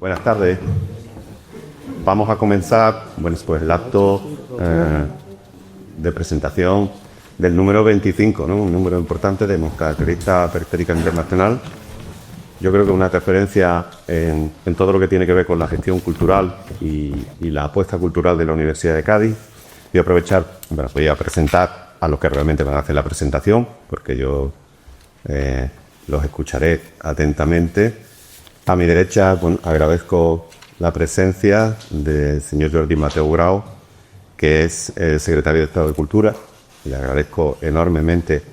Buenas tardes. Vamos a comenzar pues el acto de presentación del número 25, ¿no? Un número importante de nuestra revista Periférica Internacional. Yo creo que una referencia en todo lo que tiene que ver con la gestión cultural y la apuesta cultural de la Universidad de Cádiz. Voy a aprovechar, voy a presentar a los que realmente van a hacer la presentación, porque yo los escucharé atentamente. A mi derecha, agradezco la presencia del señor Jordi Mateu Grau, que es el secretario de Estado de Cultura. Le agradezco enormemente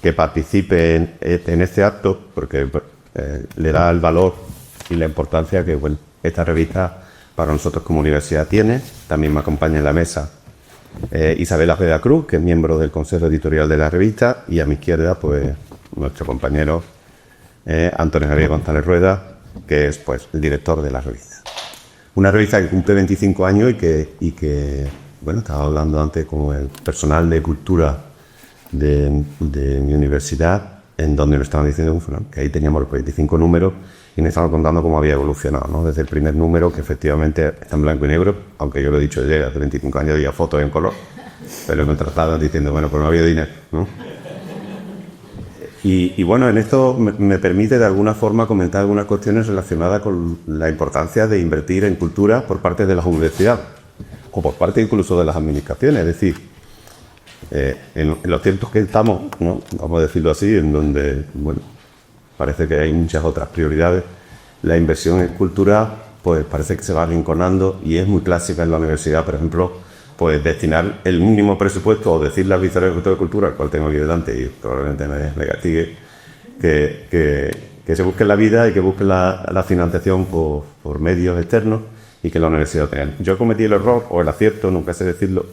que participe en este acto, porque le da el valor y la importancia que esta revista para nosotros como universidad tiene. También me acompaña en la mesa Isabel Ojeda Cruz, que es miembro del Consejo Editorial de la revista, y a mi izquierda, pues, nuestro compañero Antonio Javier González Rueda, que es el director de la revista. Una revista que cumple 25 años y que estaba hablando antes con el personal de cultura de mi universidad, en donde nos estaban diciendo que ahí teníamos los 25 números y nos estaban contando cómo había evolucionado, ¿no? Desde el primer número, que efectivamente está en blanco y negro, aunque yo lo he dicho ayer, hace 25 años había fotos en color, pero me trataban diciendo, pues no había dinero, ¿no? Y en esto me permite de alguna forma comentar algunas cuestiones relacionadas con la importancia de invertir en cultura por parte de las universidades o por parte incluso de las administraciones. Es decir, en los tiempos que estamos, ¿no? Vamos a decirlo así, en donde parece que hay muchas otras prioridades, la inversión en cultura pues parece que se va arrinconando, y es muy clásica en la universidad, por ejemplo, pues destinar el mínimo presupuesto, o decirle al vicerrector de Cultura, al cual tengo aquí delante y probablemente me castigue, que se busque la vida y que busque la financiación por medios externos, y que la universidad tenga. Yo cometí el error, o el acierto, nunca sé decirlo,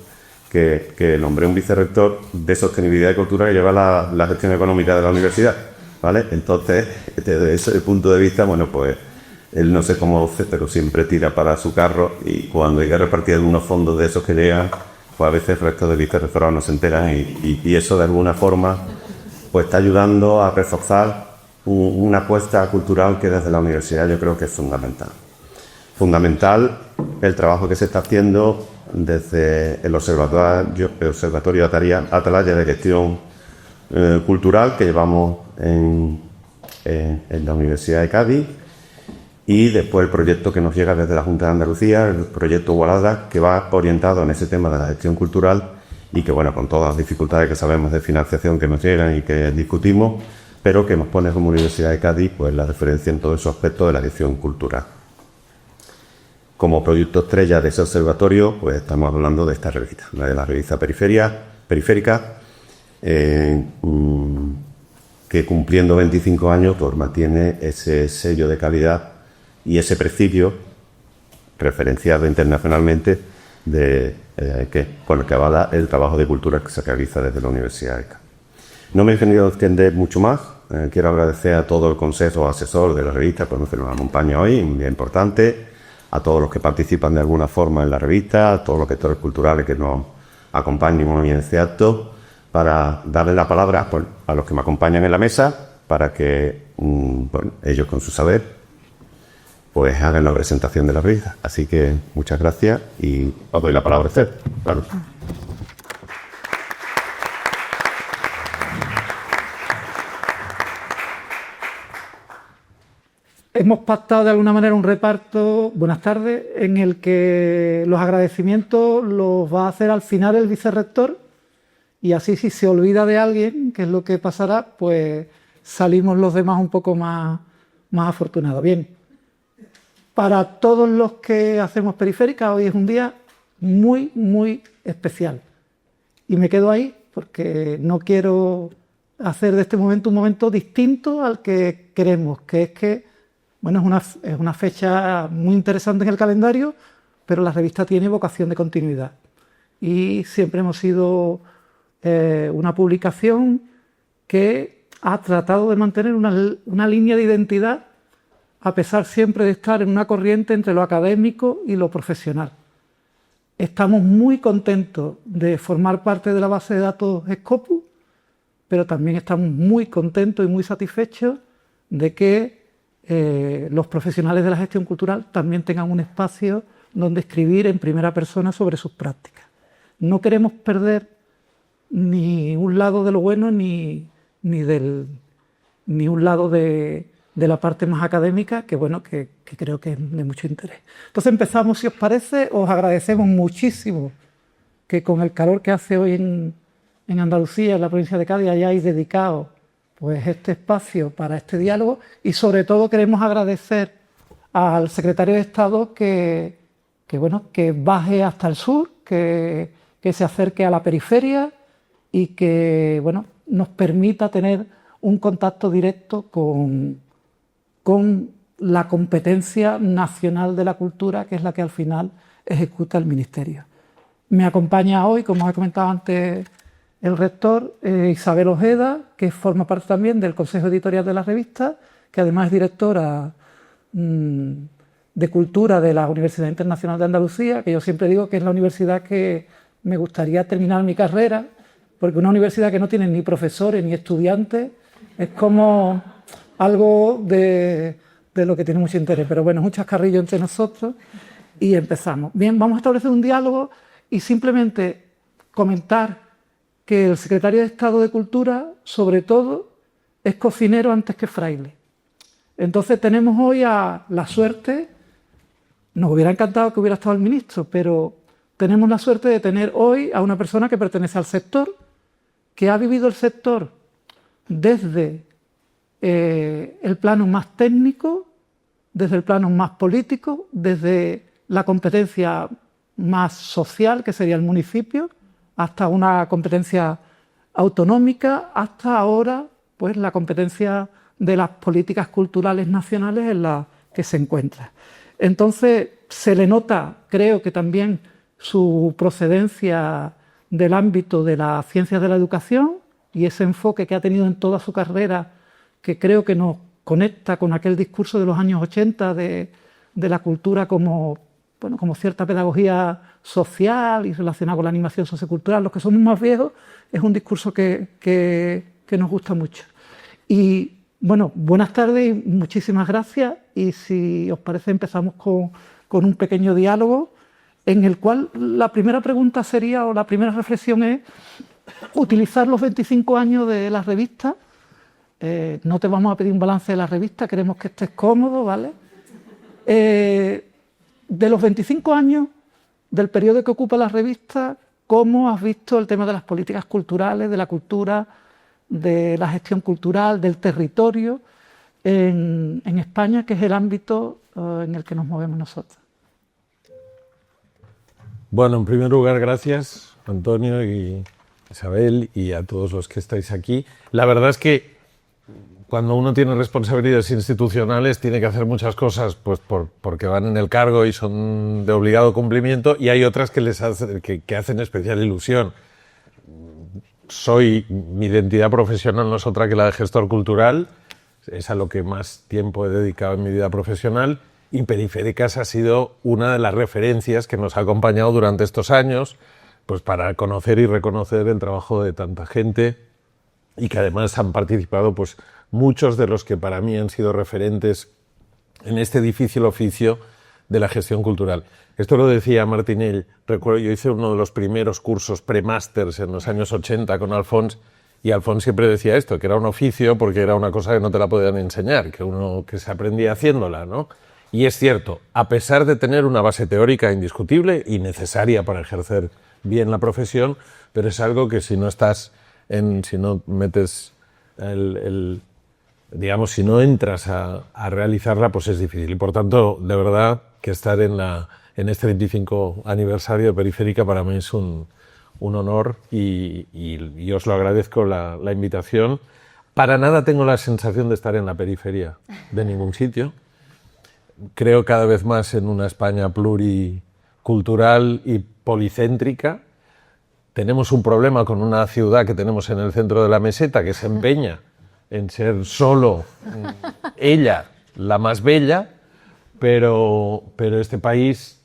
que nombré un vicerrector de sostenibilidad y cultura que lleva la gestión económica de la universidad, ¿vale? Entonces, desde ese punto de vista, pues él no sé cómo hace, pero siempre tira para su carro, y cuando hay que repartir algunos fondos de esos que llegan, pues a veces el resto de vicerrectorados no se enteran, y eso de alguna forma pues está ayudando a reforzar una apuesta cultural que desde la universidad yo creo que es fundamental. Fundamental el trabajo que se está haciendo desde el Observatorio Atalaya de Gestión Cultural que llevamos en la Universidad de Cádiz, y después el proyecto que nos llega desde la Junta de Andalucía, el proyecto Walada, que va orientado en ese tema de la gestión cultural, y que con todas las dificultades que sabemos de financiación que nos llegan y que discutimos, pero que nos pone como Universidad de Cádiz la referencia en todo ese aspecto de la gestión cultural. Como proyecto estrella de ese observatorio, estamos hablando de esta revista, de la revista Periférica, que cumpliendo 25 años mantiene ese sello de calidad y ese prestigio referenciado internacionalmente que avala el trabajo de cultura que se realiza desde la Universidad de Cádiz. No me he querido extender mucho más. Quiero agradecer a todo el consejo asesor de la revista por que nos acompaña hoy, un día importante, a todos los que participan de alguna forma en la revista, a todos los gestores culturales que nos acompañan hoy en este acto, para darle la palabra a los que me acompañan en la mesa, para que ellos con su saber hagan la presentación de la revista. Así que muchas gracias y os doy la palabra a usted. Claro. Hemos pactado de alguna manera un reparto, buenas tardes, en el que los agradecimientos los va a hacer al final el vicerrector, y así si se olvida de alguien, que es lo que pasará, pues salimos los demás un poco más afortunados. Bien, para todos los que hacemos Periférica, hoy es un día muy, muy especial. Y me quedo ahí porque no quiero hacer de este momento un momento distinto al que queremos, que es que es una fecha muy interesante en el calendario, pero la revista tiene vocación de continuidad. Y siempre hemos sido una publicación que ha tratado de mantener una línea de identidad, a pesar siempre de estar en una corriente entre lo académico y lo profesional. Estamos muy contentos de formar parte de la base de datos Scopus, pero también estamos muy contentos y muy satisfechos de que los profesionales de la gestión cultural también tengan un espacio donde escribir en primera persona sobre sus prácticas. No queremos perder ni un lado de lo bueno ni un lado de la parte más académica, que bueno, que creo que es de mucho interés. Entonces empezamos, si os parece. Os agradecemos muchísimo que con el calor que hace hoy en Andalucía, en la provincia de Cádiz, hayáis dedicado pues este espacio para este diálogo, y sobre todo queremos agradecer al secretario de Estado que baje hasta el sur, que se acerque a la periferia y que nos permita tener un contacto directo con la competencia nacional de la cultura, que es la que al final ejecuta el Ministerio. Me acompaña hoy, como he comentado antes el rector, Isabel Ojeda, que forma parte también del Consejo Editorial de la revista, que además es directora de Cultura de la Universidad Internacional de Andalucía, que yo siempre digo que es la universidad que me gustaría terminar mi carrera, porque una universidad que no tiene ni profesores ni estudiantes es como algo de lo que tiene mucho interés. Pero bueno, es un chascarrillo entre nosotros y empezamos. Bien, vamos a establecer un diálogo y simplemente comentar que el secretario de Estado de Cultura, sobre todo, es cocinero antes que fraile. Entonces tenemos hoy la suerte, nos hubiera encantado que hubiera estado el ministro, pero tenemos la suerte de tener hoy a una persona que pertenece al sector, que ha vivido el sector desde el plano más técnico, desde el plano más político, desde la competencia más social, que sería el municipio, hasta una competencia autonómica, hasta ahora pues la competencia de las políticas culturales nacionales en las que se encuentra. Entonces se le nota, creo que también, su procedencia del ámbito de las ciencias de la educación y ese enfoque que ha tenido en toda su carrera, que creo que nos conecta con aquel discurso de los años 80 de la cultura como cierta pedagogía social y relacionada con la animación sociocultural. Los que somos más viejos, es un discurso que nos gusta mucho. Y bueno, buenas tardes y muchísimas gracias. Y si os parece, empezamos con un pequeño diálogo en el cual la primera pregunta sería, o la primera reflexión es, utilizar los 25 años de la revista. No te vamos a pedir un balance de la revista, queremos que estés cómodo, ¿vale? De los 25 años del periodo que ocupa la revista, ¿cómo has visto el tema de las políticas culturales, de la cultura, de la gestión cultural, del territorio en España, que es el ámbito en el que nos movemos nosotros? Bueno, en primer lugar, gracias, Antonio y Isabel, y a todos los que estáis aquí. La verdad es que cuando uno tiene responsabilidades institucionales tiene que hacer muchas cosas pues porque van en el cargo y son de obligado cumplimiento, y hay otras que hacen especial ilusión. Mi identidad profesional no es otra que la de gestor cultural, es a lo que más tiempo he dedicado en mi vida profesional, y Periféricas ha sido una de las referencias que nos ha acompañado durante estos años, pues para conocer y reconocer el trabajo de tanta gente, y que además han participado pues muchos de los que para mí han sido referentes en este difícil oficio de la gestión cultural. Esto lo decía Martinell. Recuerdo, yo hice uno de los primeros cursos pre-masters en los años 80 con Alfons, y Alfons siempre decía esto, que era un oficio porque era una cosa que no te la podían enseñar, que se aprendía haciéndola, ¿no? Y es cierto, a pesar de tener una base teórica indiscutible y necesaria para ejercer bien la profesión, pero es algo que si no metes si no entras a realizarla, pues es difícil. Y por tanto, de verdad, que estar en este 25 aniversario de Periférica para mí es un honor, y os lo agradezco la invitación. Para nada tengo la sensación de estar en la periferia de ningún sitio. Creo cada vez más en una España pluricultural y policéntrica. Tenemos un problema con una ciudad que tenemos en el centro de la meseta, que se empeña en ser solo ella la más bella, pero este país,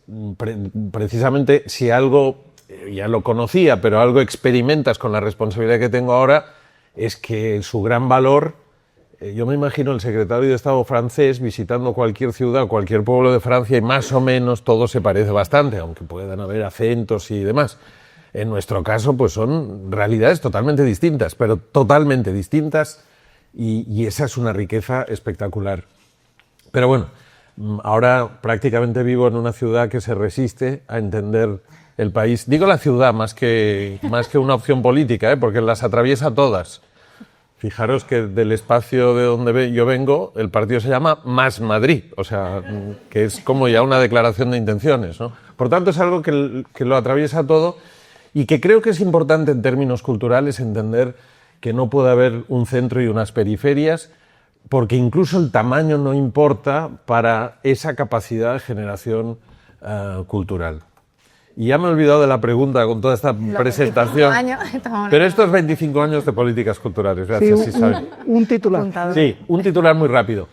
precisamente, si algo, ya lo conocía, pero algo experimentas con la responsabilidad que tengo ahora, es que su gran valor yo me imagino el secretario de Estado francés visitando cualquier ciudad, cualquier pueblo de Francia y más o menos todo se parece bastante, aunque puedan haber acentos y demás. En nuestro caso, pues son realidades totalmente distintas, pero totalmente distintas, y esa es una riqueza espectacular. Pero bueno, ahora prácticamente vivo en una ciudad que se resiste a entender el país. Digo la ciudad más que una opción política, porque las atraviesa todas. Fijaros que del espacio de donde yo vengo, el partido se llama Más Madrid, o sea, que es como ya una declaración de intenciones, ¿no? Por tanto, es algo que lo atraviesa todo y que creo que es importante en términos culturales entender que no puede haber un centro y unas periferias, porque incluso el tamaño no importa para esa capacidad de generación cultural. Y ya me he olvidado de la pregunta con toda esta presentación. Pero estos 25 años de políticas culturales, gracias, sí, Isabel. Un titular. Sí, un titular muy rápido.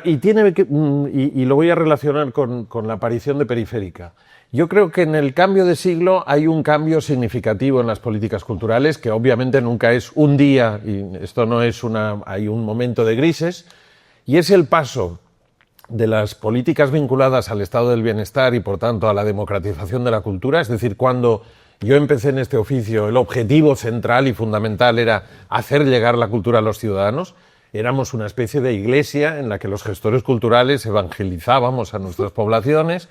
Y lo voy a relacionar con la aparición de Periférica. Yo creo que en el cambio de siglo hay un cambio significativo en las políticas culturales, que obviamente nunca es un día, y esto no es hay un momento de grises, y es el paso de las políticas vinculadas al estado del bienestar y, por tanto, a la democratización de la cultura. Es decir, cuando yo empecé en este oficio, el objetivo central y fundamental era hacer llegar la cultura a los ciudadanos. Éramos una especie de iglesia en la que los gestores culturales evangelizábamos a nuestras poblaciones.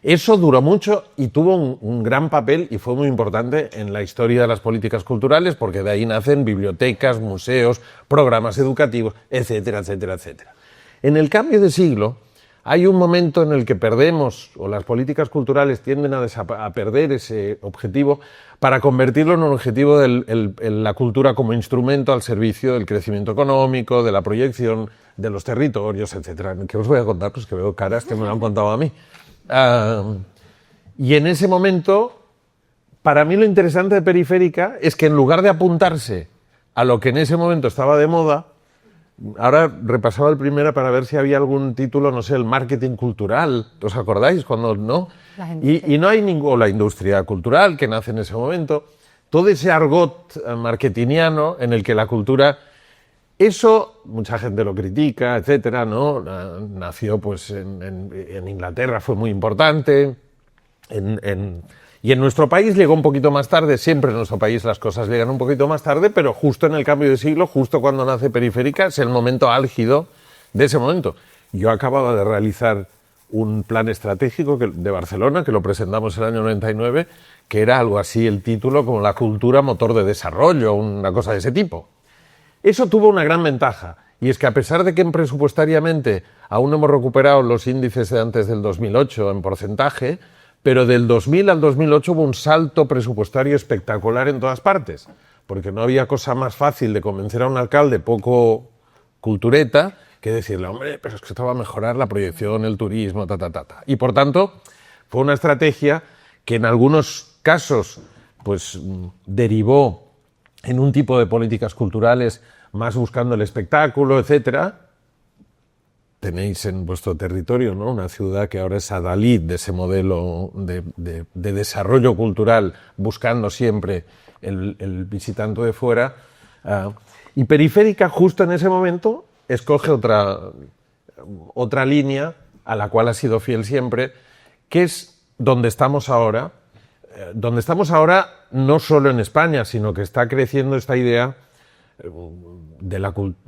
Eso duró mucho y tuvo un gran papel y fue muy importante en la historia de las políticas culturales, porque de ahí nacen bibliotecas, museos, programas educativos, etcétera, etcétera, etcétera. En el cambio de siglo hay un momento en el que perdemos, o las políticas culturales tienden a perder ese objetivo para convertirlo en un objetivo de la cultura como instrumento al servicio del crecimiento económico, de la proyección de los territorios, etcétera. ¿Qué os voy a contar? Pues que veo caras que me lo han contado a mí. Y en ese momento, para mí lo interesante de Periférica es que en lugar de apuntarse a lo que en ese momento estaba de moda, ahora repasaba el primero para ver si había algún título, no sé, el marketing cultural, ¿os acordáis? Cuando no. Y no hay la industria cultural que nace en ese momento, todo ese argot marketingiano en el que la cultura, eso mucha gente lo critica, etcétera, ¿no? Nació pues en Inglaterra, fue muy importante, y en nuestro país llegó un poquito más tarde. Siempre en nuestro país las cosas llegan un poquito más tarde, pero justo en el cambio de siglo, justo cuando nace Periférica, es el momento álgido de ese momento. Yo acababa de realizar un plan estratégico de Barcelona, que lo presentamos en el año 99, que era algo así, el título como la cultura motor de desarrollo, una cosa de ese tipo. Eso tuvo una gran ventaja, y es que a pesar de que presupuestariamente aún no hemos recuperado los índices de antes del 2008 en porcentaje, pero del 2000 al 2008 hubo un salto presupuestario espectacular en todas partes, porque no había cosa más fácil de convencer a un alcalde poco cultureta que decirle, hombre, pero es que esto va a mejorar la proyección, el turismo, Y por tanto, fue una estrategia que en algunos casos pues derivó en un tipo de políticas culturales más buscando el espectáculo, etcétera. Tenéis en vuestro territorio, ¿no?, una ciudad que ahora es adalid de ese modelo de desarrollo cultural, buscando siempre el visitante de fuera. Y Periférica, justo en ese momento, escoge otra línea a la cual ha sido fiel siempre, que es donde estamos ahora. Donde estamos ahora, no solo en España, sino que está creciendo esta idea de la cultura.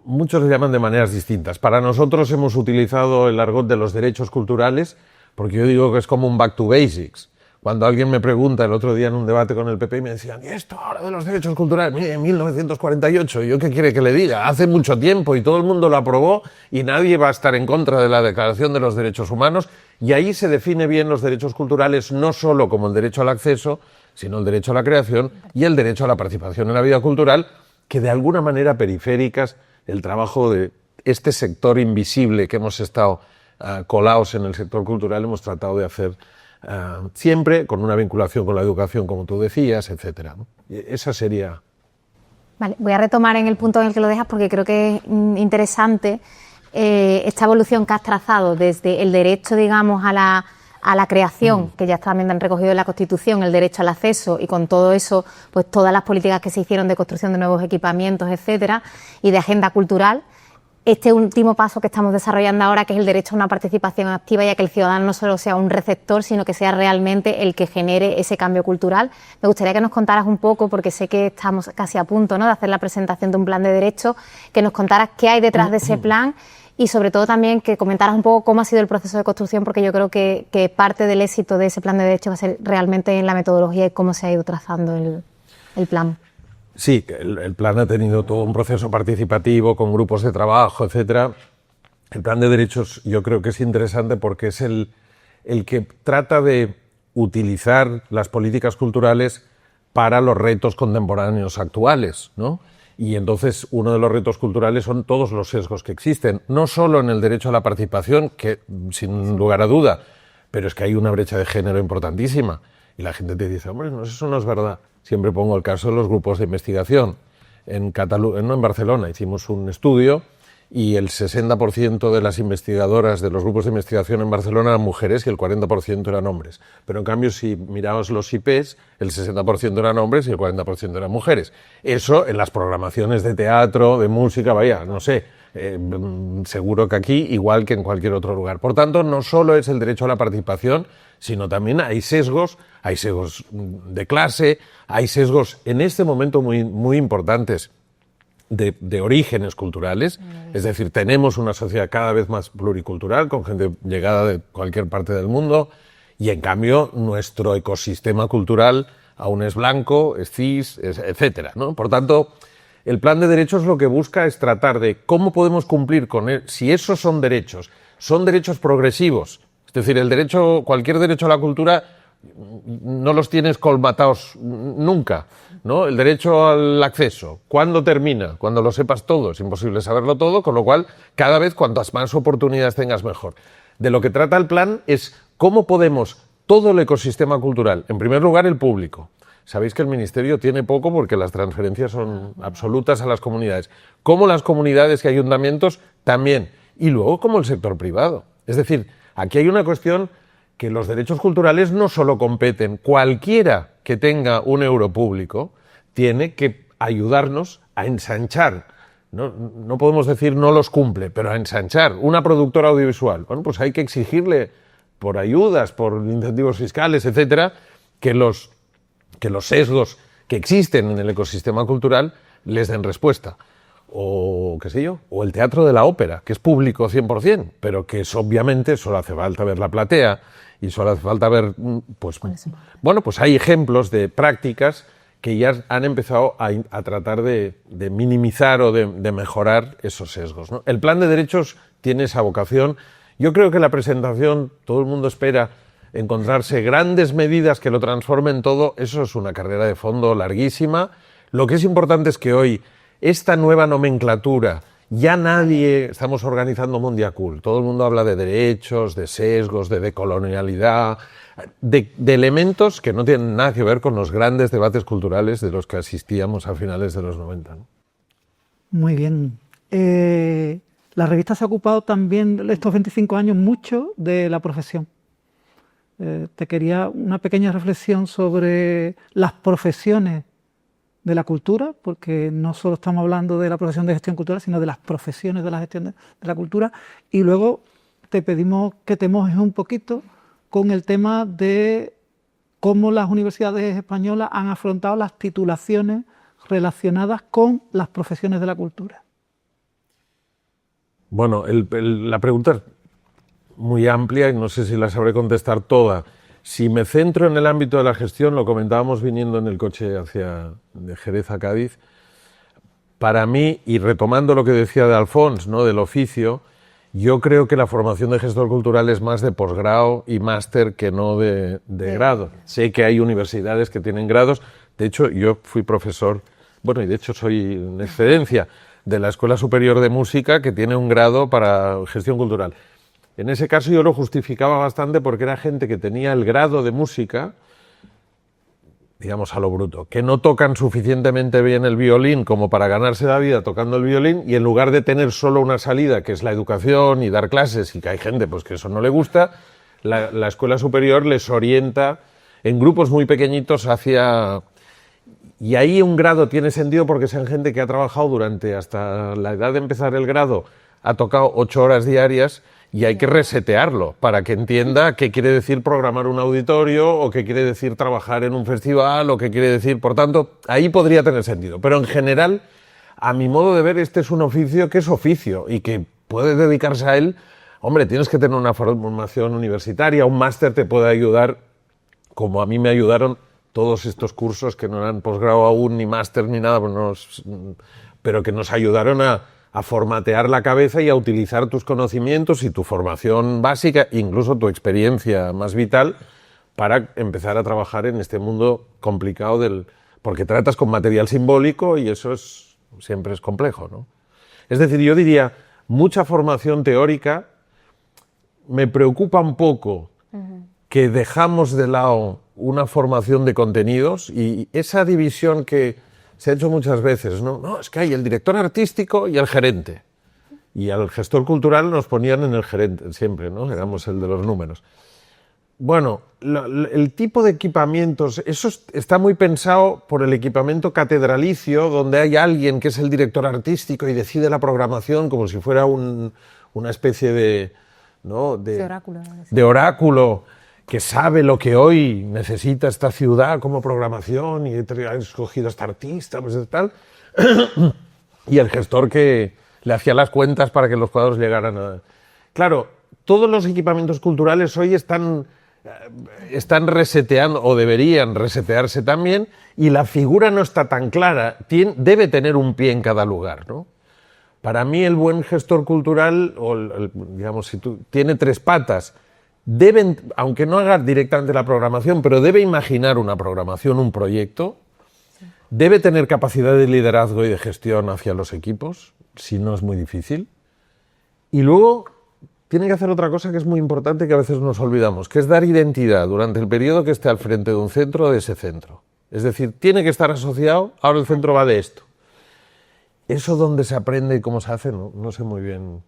Muchos le llaman de maneras distintas. Para nosotros hemos utilizado el argot de los derechos culturales, porque yo digo que es como un back to basics. Cuando alguien me pregunta, el otro día en un debate con el PP, me decían, ¿y esto ahora de los derechos culturales? Mire, en 1948, ¿yo qué quiere que le diga? Hace mucho tiempo y todo el mundo lo aprobó y nadie va a estar en contra de la Declaración de los Derechos Humanos, y ahí se define bien los derechos culturales, no solo como el derecho al acceso, sino el derecho a la creación y el derecho a la participación en la vida cultural, que de alguna manera Periféricas, el trabajo de este sector invisible que hemos estado colados en el sector cultural, hemos tratado de hacer siempre con una vinculación con la educación, como tú decías, etcétera, ¿no? Esa sería... Vale, voy a retomar en el punto en el que lo dejas, porque creo que es interesante esta evolución que has trazado desde el derecho, digamos, a a la creación, que ya también han recogido en la Constitución, el derecho al acceso, y con todo eso, pues todas las políticas que se hicieron de construcción de nuevos equipamientos, etcétera, y de agenda cultural. Este último paso que estamos desarrollando ahora, que es el derecho a una participación activa y a que el ciudadano no solo sea un receptor, sino que sea realmente el que genere ese cambio cultural. Me gustaría que nos contaras un poco, porque sé que estamos casi a punto, ¿no?, de hacer la presentación de un plan de derechos, que nos contaras qué hay detrás de ese plan y sobre todo también que comentaras un poco cómo ha sido el proceso de construcción, porque yo creo que parte del éxito de ese plan de derechos va a ser realmente en la metodología y cómo se ha ido trazando el plan. Sí, el plan ha tenido todo un proceso participativo con grupos de trabajo, etcétera. El plan de derechos yo creo que es interesante porque es el que trata de utilizar las políticas culturales para los retos contemporáneos actuales, ¿no? Y entonces uno de los retos culturales son todos los sesgos que existen, no solo en el derecho a la participación, que sin lugar a duda, pero es que hay una brecha de género importantísima. Y la gente te dice, hombre, no, eso no es verdad. Siempre pongo el caso de los grupos de investigación. En Barcelona hicimos un estudio y el 60% de las investigadoras de los grupos de investigación en Barcelona eran mujeres y el 40% eran hombres. Pero en cambio, si miramos los IPs, el 60% eran hombres y el 40% eran mujeres. Eso en las programaciones de teatro, de música, vaya, no sé, seguro que aquí igual que en cualquier otro lugar. Por tanto, no solo es el derecho a la participación, sino también hay sesgos de clase, hay sesgos en este momento muy, muy importantes de orígenes culturales, es decir, tenemos una sociedad cada vez más pluricultural, con gente llegada de cualquier parte del mundo, y en cambio nuestro ecosistema cultural aún es blanco, es cis, etcétera, ¿no? Por tanto, el plan de derechos lo que busca es tratar de cómo podemos cumplir con él, si esos son derechos progresivos, es decir, cualquier derecho a la cultura no los tienes colmatados nunca, ¿no? El derecho al acceso, ¿cuándo termina? Cuando lo sepas todo, es imposible saberlo todo, con lo cual cada vez cuantas más oportunidades tengas mejor. De lo que trata el plan es cómo podemos todo el ecosistema cultural, en primer lugar el público. Sabéis que el Ministerio tiene poco porque las transferencias son absolutas a las comunidades, como las comunidades y ayuntamientos también, y luego como el sector privado. Es decir, aquí hay una cuestión que los derechos culturales no solo competen. Cualquiera que tenga un euro público tiene que ayudarnos a ensanchar. No podemos decir no los cumple, pero a ensanchar. Una productora audiovisual, bueno, pues hay que exigirle por ayudas, por incentivos fiscales, etcétera, que los sesgos que existen en el ecosistema cultural les den respuesta. O, qué sé yo, o el teatro de la ópera, que es público 100%, pero que es obviamente, solo hace falta ver La Platea y solo hace falta ver, pues, bueno, pues hay ejemplos de prácticas que ya han empezado a tratar de minimizar o de mejorar esos sesgos, ¿no? El plan de derechos tiene esa vocación. Yo creo que la presentación, todo el mundo espera encontrarse grandes medidas que lo transformen todo. Eso es una carrera de fondo larguísima. Lo que es importante es que hoy esta nueva nomenclatura, ya estamos organizando Mundiacult, todo el mundo habla de derechos, de sesgos, de decolonialidad, de elementos que no tienen nada que ver con los grandes debates culturales de los que asistíamos a finales de los 90, ¿no? Muy bien. La revista se ha ocupado también estos 25 años mucho de la profesión. Te quería una pequeña reflexión sobre las profesiones de la cultura, porque no solo estamos hablando de la profesión de gestión cultural, sino de las profesiones de la gestión de la cultura. Y luego te pedimos que te mojes un poquito con el tema de cómo las universidades españolas han afrontado las titulaciones relacionadas con las profesiones de la cultura. Bueno, la pregunta es muy amplia y no sé si la sabré contestar toda. Si me centro en el ámbito de la gestión, lo comentábamos viniendo en el coche de Jerez a Cádiz, para mí, y retomando lo que decía de Alfons, ¿no?, del oficio, yo creo que la formación de gestor cultural es más de posgrado y máster que no de grado. Sé que hay universidades que tienen grados, de hecho yo fui profesor, bueno, y de hecho soy en excedencia de la Escuela Superior de Música que tiene un grado para gestión cultural. En ese caso yo lo justificaba bastante porque era gente que tenía el grado de música, digamos a lo bruto, que no tocan suficientemente bien el violín como para ganarse la vida tocando el violín, y en lugar de tener solo una salida, que es la educación y dar clases, y que hay gente pues que eso no le gusta, la escuela superior les orienta en grupos muy pequeñitos hacia... Y ahí un grado tiene sentido porque sean gente que ha trabajado durante hasta la edad de empezar el grado, ha tocado 8 horas diarias y hay que resetearlo para que entienda qué quiere decir programar un auditorio o qué quiere decir trabajar en un festival o qué quiere decir... Por tanto, ahí podría tener sentido. Pero en general, a mi modo de ver, este es un oficio que es oficio y que puede dedicarse a él. Hombre, tienes que tener una formación universitaria, un máster te puede ayudar, como a mí me ayudaron todos estos cursos que no eran posgrado aún, ni máster, ni nada, pero que nos ayudaron a formatear la cabeza y a utilizar tus conocimientos y tu formación básica, incluso tu experiencia más vital, para empezar a trabajar en este mundo complicado porque tratas con material simbólico y eso siempre es complejo, ¿no? Es decir, yo diría, mucha formación teórica. Me preocupa un poco que dejamos de lado una formación de contenidos y esa división que se ha hecho muchas veces, ¿no? No, es que hay el director artístico y el gerente. Y al gestor cultural nos ponían en el gerente siempre, ¿no? Éramos el de los números. Bueno, el tipo de equipamientos, eso está muy pensado por el equipamiento catedralicio, donde hay alguien que es el director artístico y decide la programación como si fuera una especie de... ¿no? de oráculo que sabe lo que hoy necesita esta ciudad como programación y ha escogido a este artista, pues tal. Y el gestor que le hacía las cuentas para que los cuadros llegaran a... Claro, todos los equipamientos culturales hoy están reseteando, o deberían resetearse también, y la figura no está tan clara, debe tener un pie en cada lugar, ¿no? Para mí el buen gestor cultural, digamos, tiene 3 patas. Aunque no haga directamente la programación, pero debe imaginar una programación, un proyecto. Debe tener capacidad de liderazgo y de gestión hacia los equipos, si no es muy difícil. Y luego tiene que hacer otra cosa que es muy importante que a veces nos olvidamos, que es dar identidad durante el periodo que esté al frente de un centro o de ese centro. Es decir, tiene que estar asociado, ahora el centro va de esto. Eso donde se aprende y cómo se hace, no sé muy bien.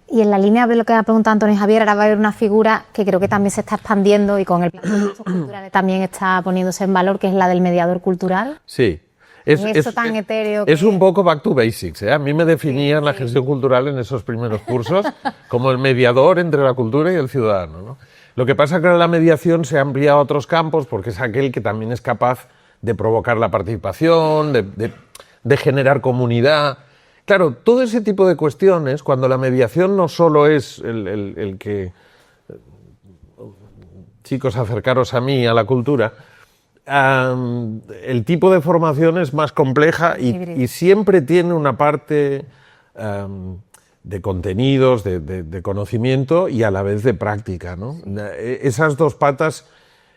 Y en la línea de lo que ha preguntado Antonio Javier, ahora va a haber una figura que creo que también se está expandiendo y con el plan de derechos culturales también está poniéndose en valor, que es la del mediador cultural. Sí. Eso tan etéreo. Es un poco back to basics, ¿eh? A mí me definían la gestión cultural en esos primeros cursos como el mediador entre la cultura y el ciudadano, ¿no? Lo que pasa es que la mediación se ha ampliado a otros campos porque es aquel que también es capaz de provocar la participación, de generar comunidad. Claro, todo ese tipo de cuestiones, cuando la mediación no solo es el que... Chicos, acercaros a mí, a la cultura, el tipo de formación es más compleja y siempre tiene una parte de contenidos, de conocimiento y a la vez de práctica, ¿no? Esas 2 patas,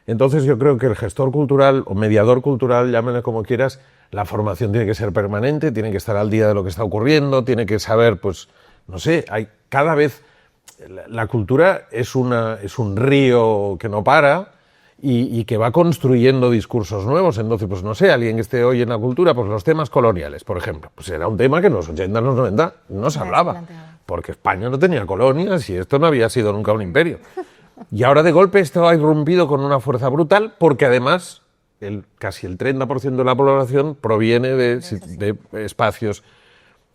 entonces yo creo que el gestor cultural o mediador cultural, llámenle como quieras, la formación tiene que ser permanente, tiene que estar al día de lo que está ocurriendo, tiene que saber, pues, no sé, cada vez la cultura es un río que no para y que va construyendo discursos nuevos. Entonces, pues no sé, alguien que esté hoy en la cultura, pues los temas coloniales, por ejemplo, pues era un tema que en los 80, en los 90 no se hablaba, porque España no tenía colonias y esto no había sido nunca un imperio. Y ahora de golpe esto ha irrumpido con una fuerza brutal porque además... casi el 30% de la población proviene de espacios.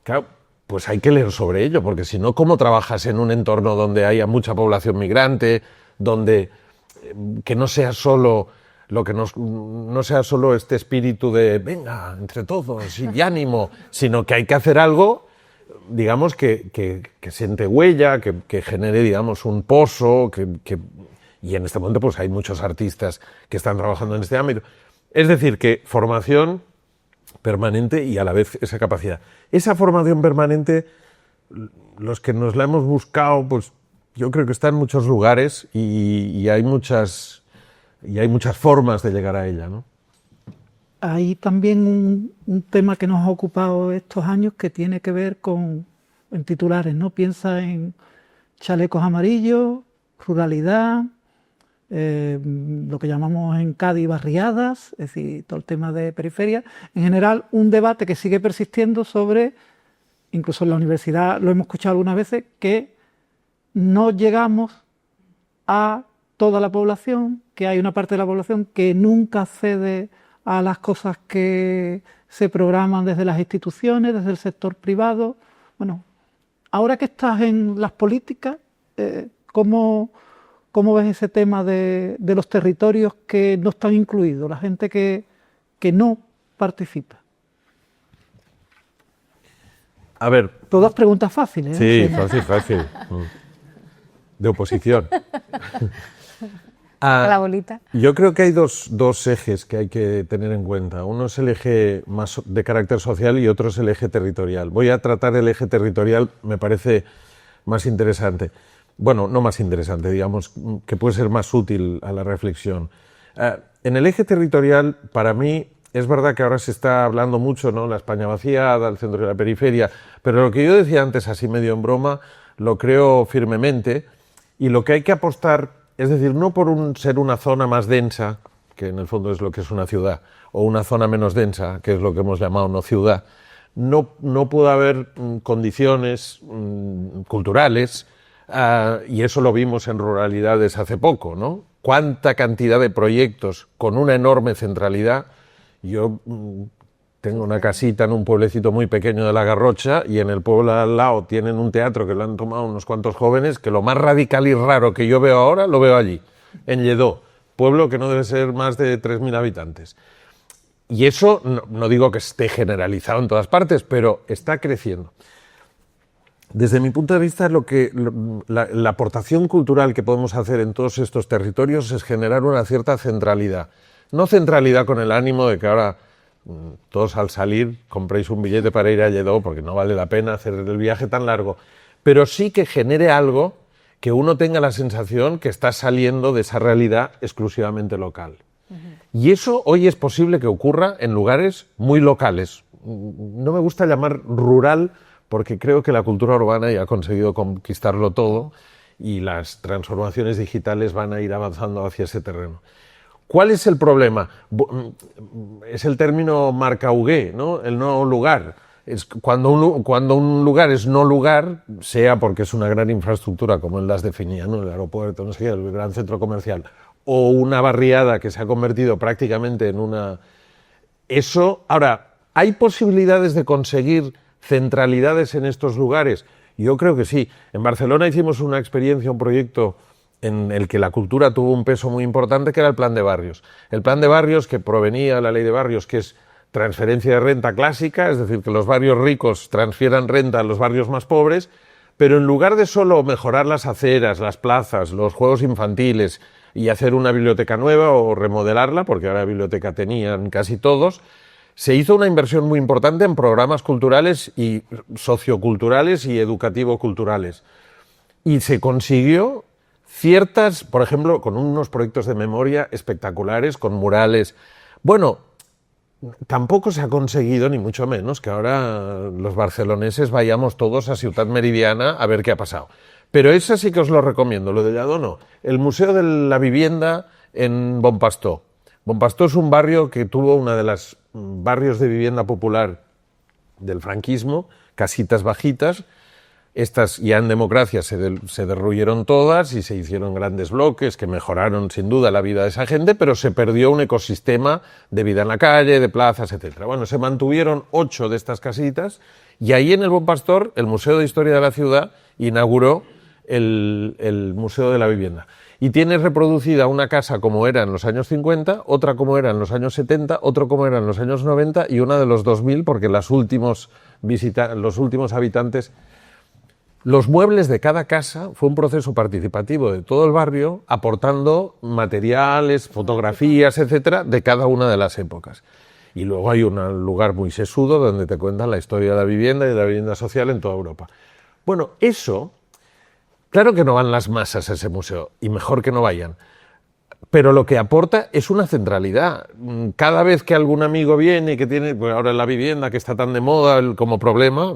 Claro, pues hay que leer sobre ello, porque si no, ¿cómo trabajas en un entorno donde haya mucha población migrante, donde que no sea solo no sea solo este espíritu de venga, entre todos y ánimo, sino que hay que hacer algo, digamos, que siente huella, que genere, digamos, un pozo, y en este momento pues hay muchos artistas que están trabajando en este ámbito. Es decir, que formación permanente y a la vez esa capacidad. Esa formación permanente, los que nos la hemos buscado, pues yo creo que está en muchos lugares y hay muchas formas de llegar a ella, ¿no? Hay también un tema que nos ha ocupado estos años que tiene que ver en titulares, ¿no? Piensa en chalecos amarillos, ruralidad, lo que llamamos en Cádiz barriadas, es decir, todo el tema de periferia. En general, un debate que sigue persistiendo sobre, incluso en la universidad lo hemos escuchado algunas veces, que no llegamos a toda la población, que hay una parte de la población que nunca accede a las cosas que se programan desde las instituciones, desde el sector privado. Bueno, ahora que estás en las políticas, ¿cómo ves ese tema de los territorios que no están incluidos, la gente que no participa? A ver. Todas preguntas fáciles. Sí, fácil. De oposición. La bolita. Yo creo que hay dos ejes que hay que tener en cuenta. Uno es el eje más de carácter social y otro es el eje territorial. Voy a tratar el eje territorial, me parece más interesante. Bueno, no más interesante, digamos, que puede ser más útil a la reflexión. En el eje territorial, para mí, es verdad que ahora se está hablando mucho, ¿no? La España vaciada, el centro y la periferia, pero lo que yo decía antes, así medio en broma, lo creo firmemente, y lo que hay que apostar, es decir, no por ser una zona más densa, que en el fondo es lo que es una ciudad, o una zona menos densa, que es lo que hemos llamado no ciudad, no puede haber condiciones culturales, y eso lo vimos en ruralidades hace poco, ¿no? Cuánta cantidad de proyectos con una enorme centralidad. Yo tengo una casita en un pueblecito muy pequeño de La Garrocha y en el pueblo al lado tienen un teatro que lo han tomado unos cuantos jóvenes, que lo más radical y raro que yo veo ahora lo veo allí, en Lledó, pueblo que no debe ser más de 3.000 habitantes. Y eso no digo que esté generalizado en todas partes, pero está creciendo. Desde mi punto de vista, la aportación cultural que podemos hacer en todos estos territorios es generar una cierta centralidad. No centralidad con el ánimo de que ahora todos al salir compréis un billete para ir a Lledó porque no vale la pena hacer el viaje tan largo, pero sí que genere algo que uno tenga la sensación que está saliendo de esa realidad exclusivamente local. Y eso hoy es posible que ocurra en lugares muy locales. No me gusta llamar rural porque creo que la cultura urbana ya ha conseguido conquistarlo todo y las transformaciones digitales van a ir avanzando hacia ese terreno. ¿Cuál es el problema? Es el término marca-hugué, ¿no? El no lugar. Es cuando un lugar es no lugar, sea porque es una gran infraestructura, como él las definía, ¿no? El aeropuerto, no sé qué, el gran centro comercial, o una barriada que se ha convertido prácticamente en una... Eso, ahora, ¿hay posibilidades de conseguir centralidades en estos lugares? Yo creo que sí. En Barcelona hicimos una experiencia, un proyecto en el que la cultura tuvo un peso muy importante, que era el Plan de Barrios. El Plan de Barrios, que provenía de la Ley de Barrios, que es transferencia de renta clásica, es decir, que los barrios ricos transfieran renta a los barrios más pobres, pero en lugar de solo mejorar las aceras, las plazas, los juegos infantiles y hacer una biblioteca nueva o remodelarla, porque ahora biblioteca tenían casi todos, se hizo una inversión muy importante en programas culturales y socioculturales y educativo-culturales. Y se consiguió ciertas, por ejemplo, con unos proyectos de memoria espectaculares, con murales. Bueno, tampoco se ha conseguido, ni mucho menos, que ahora los barceloneses vayamos todos a Ciutat Meridiana a ver qué ha pasado. Pero eso sí que os lo recomiendo, lo de Lledó no. El Museo de la Vivienda en Bon Pastor. Bon Pastor es un barrio que tuvo una de las barrios de vivienda popular del franquismo, casitas bajitas. Estas ya en democracia se derruyeron todas y se hicieron grandes bloques que mejoraron sin duda la vida de esa gente, pero se perdió un ecosistema de vida en la calle, de plazas, etc. Bueno, se mantuvieron 8 de estas casitas y ahí en el Bon Pastor, el Museo de Historia de la Ciudad inauguró el Museo de la Vivienda. Y tiene reproducida una casa como era en los años 50, otra como era en los años 70, otro como era en los años 90 y una de los 2000 porque los últimos habitantes... Los muebles de cada casa fue un proceso participativo de todo el barrio, aportando materiales, fotografías, etcétera, de cada una de las épocas. Y luego hay un lugar muy sesudo donde te cuentan la historia de la vivienda y de la vivienda social en toda Europa. Bueno, eso, claro que no van las masas a ese museo, y mejor que no vayan. Pero lo que aporta es una centralidad. Cada vez que algún amigo viene y que tiene, pues ahora la vivienda que está tan de moda como problema,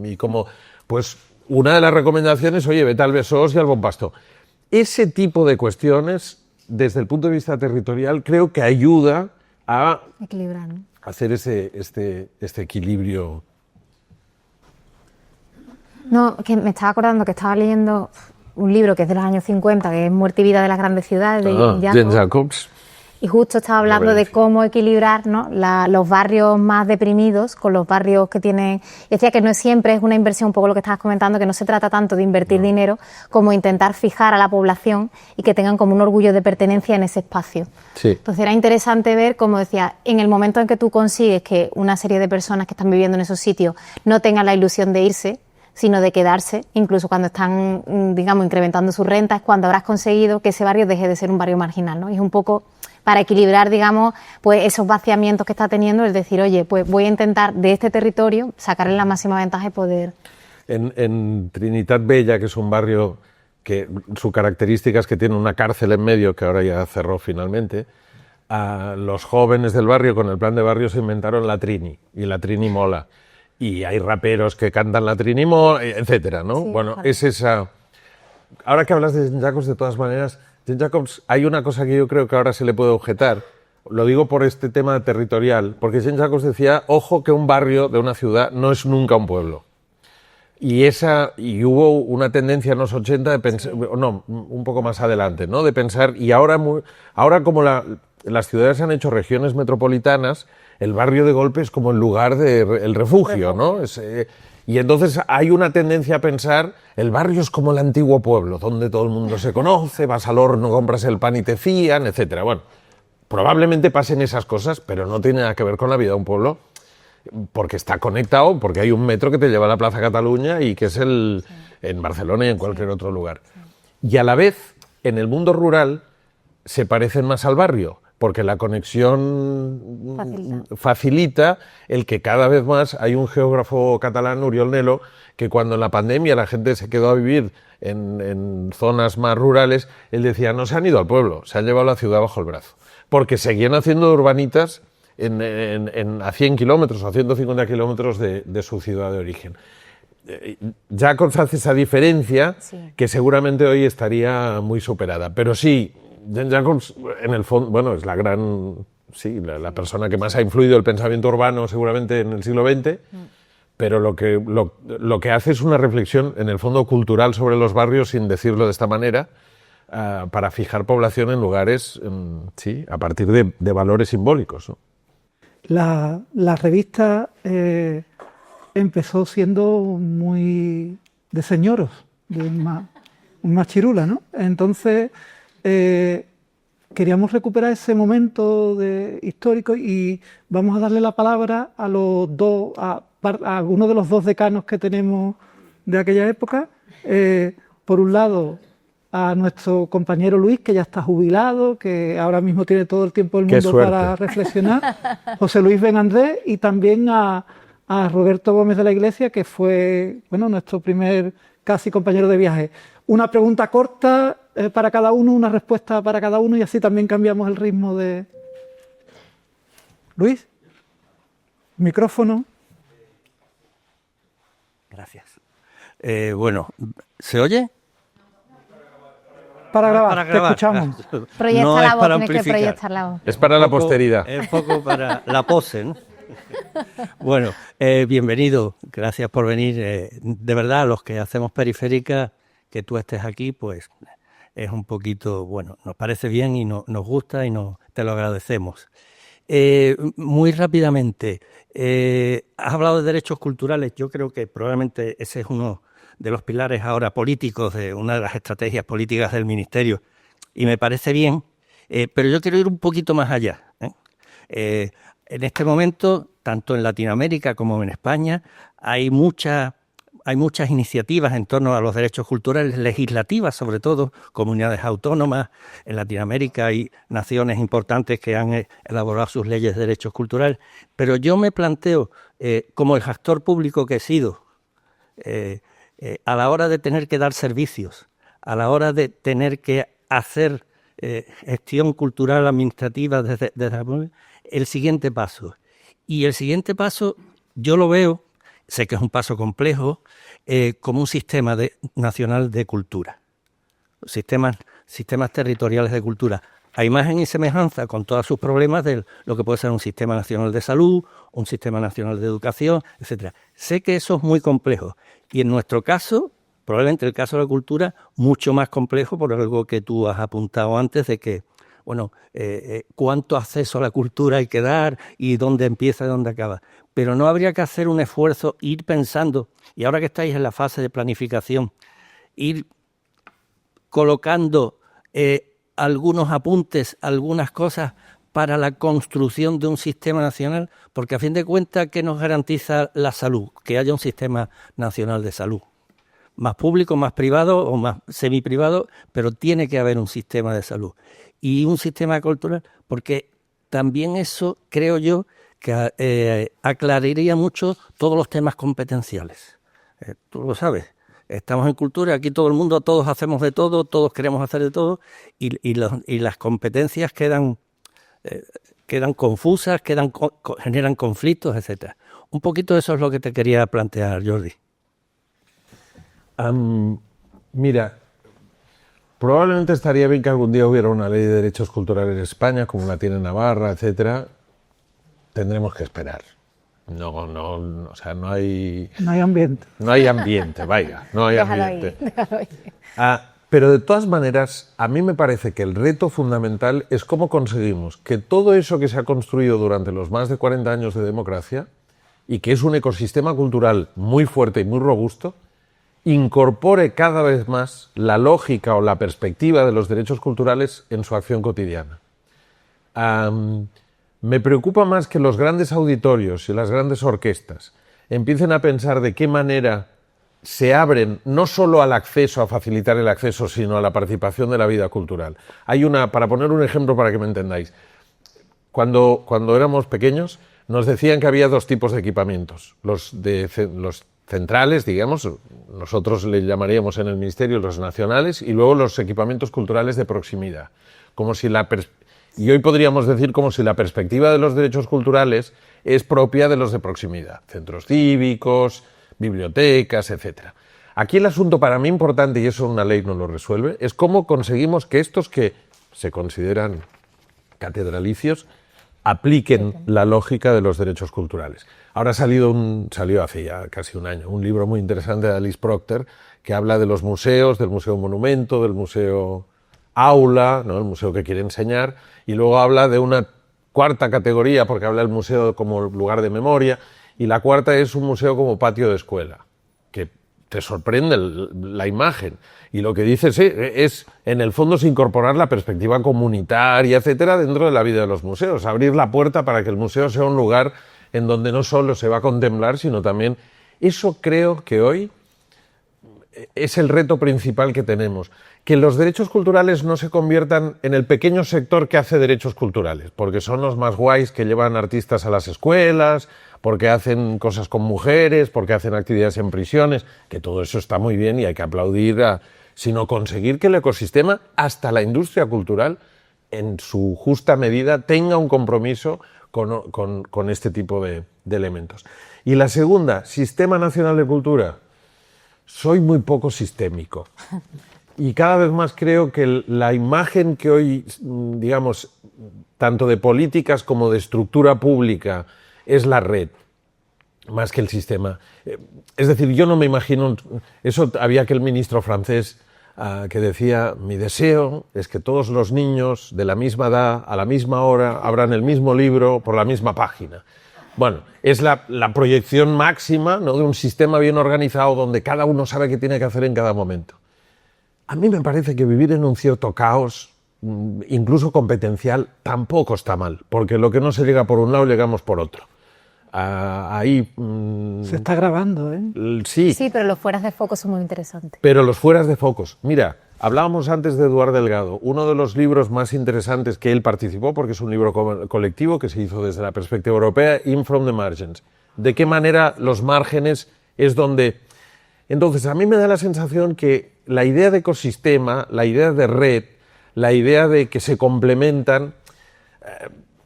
y como, pues... Una de las recomendaciones, oye, vete al Besós y al Bon Pastor. Ese tipo de cuestiones, desde el punto de vista territorial, creo que ayuda a equilibrar, ¿no? Hacer este equilibrio. No, que me estaba acordando que estaba leyendo un libro que es de los años 50, que es Muerte y vida de las grandes ciudades, de Jane Jacobs. Y justo estaba hablando de cómo equilibrar, ¿no?, los barrios más deprimidos con los barrios que tienen... Decía que no siempre es una inversión, un poco lo que estabas comentando, que no se trata tanto de invertir dinero como intentar fijar a la población y que tengan como un orgullo de pertenencia en ese espacio. Sí. Entonces era interesante ver, como decía, en el momento en que tú consigues que una serie de personas que están viviendo en esos sitios no tengan la ilusión de irse, sino de quedarse, incluso cuando están, digamos, incrementando sus rentas, es cuando habrás conseguido que ese barrio deje de ser un barrio marginal, ¿no? Y es un poco para equilibrar, digamos, pues esos vaciamientos que está teniendo, es decir, oye, pues voy a intentar de este territorio sacarle la máxima ventaja y poder... En Trinitat Vella, que es un barrio que su característica es que tiene una cárcel en medio, que ahora ya cerró finalmente, a los jóvenes del barrio con el plan de barrio se inventaron la Trini, y la Trini mola. Y hay raperos que cantan la Trini mola, etcétera, ¿no? Sí, bueno, ojalá. es esa... Ahora que hablas de Jane Jacobs, de todas maneras, Jane Jacobs, hay una cosa que yo creo que ahora se le puede objetar, lo digo por este tema territorial, porque Jane Jacobs decía, ojo que un barrio de una ciudad no es nunca un pueblo. Y hubo una tendencia en los 80 de pensar, no, un poco más adelante, ¿no?, de pensar, y ahora como las ciudades se han hecho regiones metropolitanas, el barrio de golpe es como el lugar el refugio, ¿no? Y entonces hay una tendencia a pensar, el barrio es como el antiguo pueblo, donde todo el mundo se conoce, vas al horno, compras el pan y te fían, etcétera. Bueno, probablemente pasen esas cosas, pero no tiene nada que ver con la vida de un pueblo, porque está conectado, porque hay un metro que te lleva a la Plaza Cataluña y que es en Barcelona y en cualquier otro lugar. Y a la vez, en el mundo rural, se parecen más al barrio, porque la conexión facilita el que cada vez más hay un geógrafo catalán, Oriol Nel·lo, que cuando en la pandemia la gente se quedó a vivir en zonas más rurales, él decía, no se han ido al pueblo, se han llevado la ciudad bajo el brazo, porque seguían haciendo urbanitas a 100 kilómetros o 150 kilómetros de su ciudad de origen. Jacobs hace esa diferencia que seguramente hoy estaría muy superada, pero sí, Jane Jacobs, en el fondo, bueno, es la persona que más ha influido el pensamiento urbano seguramente en el siglo XX, pero lo que hace es una reflexión, en el fondo, cultural sobre los barrios, sin decirlo de esta manera, para fijar población en lugares, a partir de valores simbólicos, ¿no? La revista empezó siendo muy de señoros, un machirula, ¿no? Entonces... queríamos recuperar ese momento histórico y vamos a darle la palabra a algunos de los dos decanos que tenemos de aquella época. Por un lado, a nuestro compañero Luis, que ya está jubilado, que ahora mismo tiene todo el tiempo del mundo para reflexionar, José Luis Ben Andrés, y también a Roberto Gómez de la Iglesia, que fue, bueno, nuestro primer casi compañero de viaje. Una pregunta corta para cada uno, una respuesta para cada uno, y así también cambiamos el ritmo de... Luis, micrófono. Gracias. Bueno, ¿se oye? Para grabar, para grabar. Te escuchamos. Proyecta No la es voz, para tienes que amplificar. proyectar la voz. Es para la posteridad. Es poco para la pose, ¿no? Bueno, bienvenido, gracias por venir. De verdad, los que hacemos Periférica, que tú estés aquí, pues es un poquito, bueno, nos parece bien y nos gusta y te lo agradecemos. Muy rápidamente, has hablado de derechos culturales. Yo creo que probablemente ese es uno de los pilares ahora políticos de una de las estrategias políticas del Ministerio, y me parece bien, pero yo quiero ir un poquito más allá. En este momento, tanto en Latinoamérica como en España, hay muchas iniciativas en torno a los derechos culturales, legislativas sobre todo, comunidades autónomas. En Latinoamérica hay naciones importantes que han elaborado sus leyes de derechos culturales, pero yo me planteo, como el gestor público que he sido, a la hora de tener que dar servicios, a la hora de tener que hacer gestión cultural administrativa desde el siguiente paso. Y el siguiente paso yo lo veo, sé que es un paso complejo, como un sistema nacional de cultura, sistemas territoriales de cultura, a imagen y semejanza con todos sus problemas de lo que puede ser un sistema nacional de salud, un sistema nacional de educación, etcétera. Sé que eso es muy complejo y en nuestro caso Probablemente el caso de la cultura mucho más complejo por algo que tú has apuntado antes de que, bueno, cuánto acceso a la cultura hay que dar y dónde empieza y dónde acaba. Pero no habría que hacer un esfuerzo, ir pensando, y ahora que estáis en la fase de planificación, ir colocando algunos apuntes, algunas cosas para la construcción de un sistema nacional, porque a fin de cuentas, ¿qué nos garantiza la salud? Que haya un sistema nacional de salud. Más público, más privado o más semiprivado, pero tiene que haber un sistema de salud. Y un sistema cultural, porque también eso, creo yo, que aclararía mucho todos los temas competenciales. Tú lo sabes. Estamos en cultura, aquí todo el mundo, todos hacemos de todo, todos queremos hacer de todo, y las competencias quedan confusas, generan conflictos, etcétera. Un poquito eso es lo que te quería plantear, Jordi. Mira, probablemente estaría bien que algún día hubiera una ley de derechos culturales en España, como la tiene Navarra, etcétera. Tendremos que esperar. O sea, no hay... No hay ambiente. No hay ambiente, vaya, no hay Déjalo ambiente. ahí, déjalo ahí. Pero de todas maneras, a mí me parece que el reto fundamental es cómo conseguimos que todo eso que se ha construido durante los más de 40 años de democracia y que es un ecosistema cultural muy fuerte y muy robusto, incorpore cada vez más la lógica o la perspectiva de los derechos culturales en su acción cotidiana. Me preocupa más que los grandes auditorios y las grandes orquestas empiecen a pensar de qué manera se abren no solo al acceso, a facilitar el acceso, sino a la participación de la vida cultural. Para poner un ejemplo para que me entendáis, cuando éramos pequeños nos decían que había dos tipos de equipamientos, los centrales, digamos, nosotros le llamaríamos en el Ministerio los nacionales, y luego los equipamientos culturales de proximidad. Y hoy podríamos decir como si la perspectiva de los derechos culturales es propia de los de proximidad, centros cívicos, bibliotecas, etc. Aquí el asunto para mí importante, y eso una ley no lo resuelve, es cómo conseguimos que estos que se consideran catedralicios apliquen la lógica de los derechos culturales. Ahora salió hace ya casi un año un libro muy interesante de Alice Procter que habla de los museos, del Museo Monumento, del Museo Aula, ¿no? El museo que quiere enseñar, y luego habla de una cuarta categoría porque habla del museo como lugar de memoria, y la cuarta es un museo como patio de escuela, que te sorprende la imagen. Y lo que dice es, en el fondo, es incorporar la perspectiva comunitaria, etcétera, dentro de la vida de los museos. Abrir la puerta para que el museo sea un lugar en donde no solo se va a contemplar, sino también... Eso creo que hoy es el reto principal que tenemos. Que los derechos culturales no se conviertan en el pequeño sector que hace derechos culturales, porque son los más guays que llevan artistas a las escuelas, porque hacen cosas con mujeres, porque hacen actividades en prisiones, que todo eso está muy bien y hay que aplaudir, sino conseguir que el ecosistema, hasta la industria cultural, en su justa medida, tenga un compromiso con este tipo de elementos. Y la segunda, Sistema Nacional de Cultura. Soy muy poco sistémico. Y cada vez más creo que la imagen que hoy, digamos, tanto de políticas como de estructura pública, es la red, más que el sistema. Es decir, yo no me imagino... Había aquel ministro francés que decía, mi deseo es que todos los niños de la misma edad, a la misma hora, abran el mismo libro por la misma página. Bueno, es la proyección máxima, ¿no?, de un sistema bien organizado donde cada uno sabe qué tiene que hacer en cada momento. A mí me parece que vivir en un cierto caos, incluso competencial, tampoco está mal, porque lo que no se llega por un lado, llegamos por otro. Se está grabando, ¿eh? Sí. Sí, pero los fueras de foco son muy interesantes. Pero los fueras de focos. Mira, hablábamos antes de Eduard Delgado. Uno de los libros más interesantes que él participó, porque es un libro colectivo que se hizo desde la perspectiva europea, In From the Margins. De qué manera los márgenes es donde... Entonces, a mí me da la sensación que la idea de ecosistema, la idea de red, la idea de que se complementan...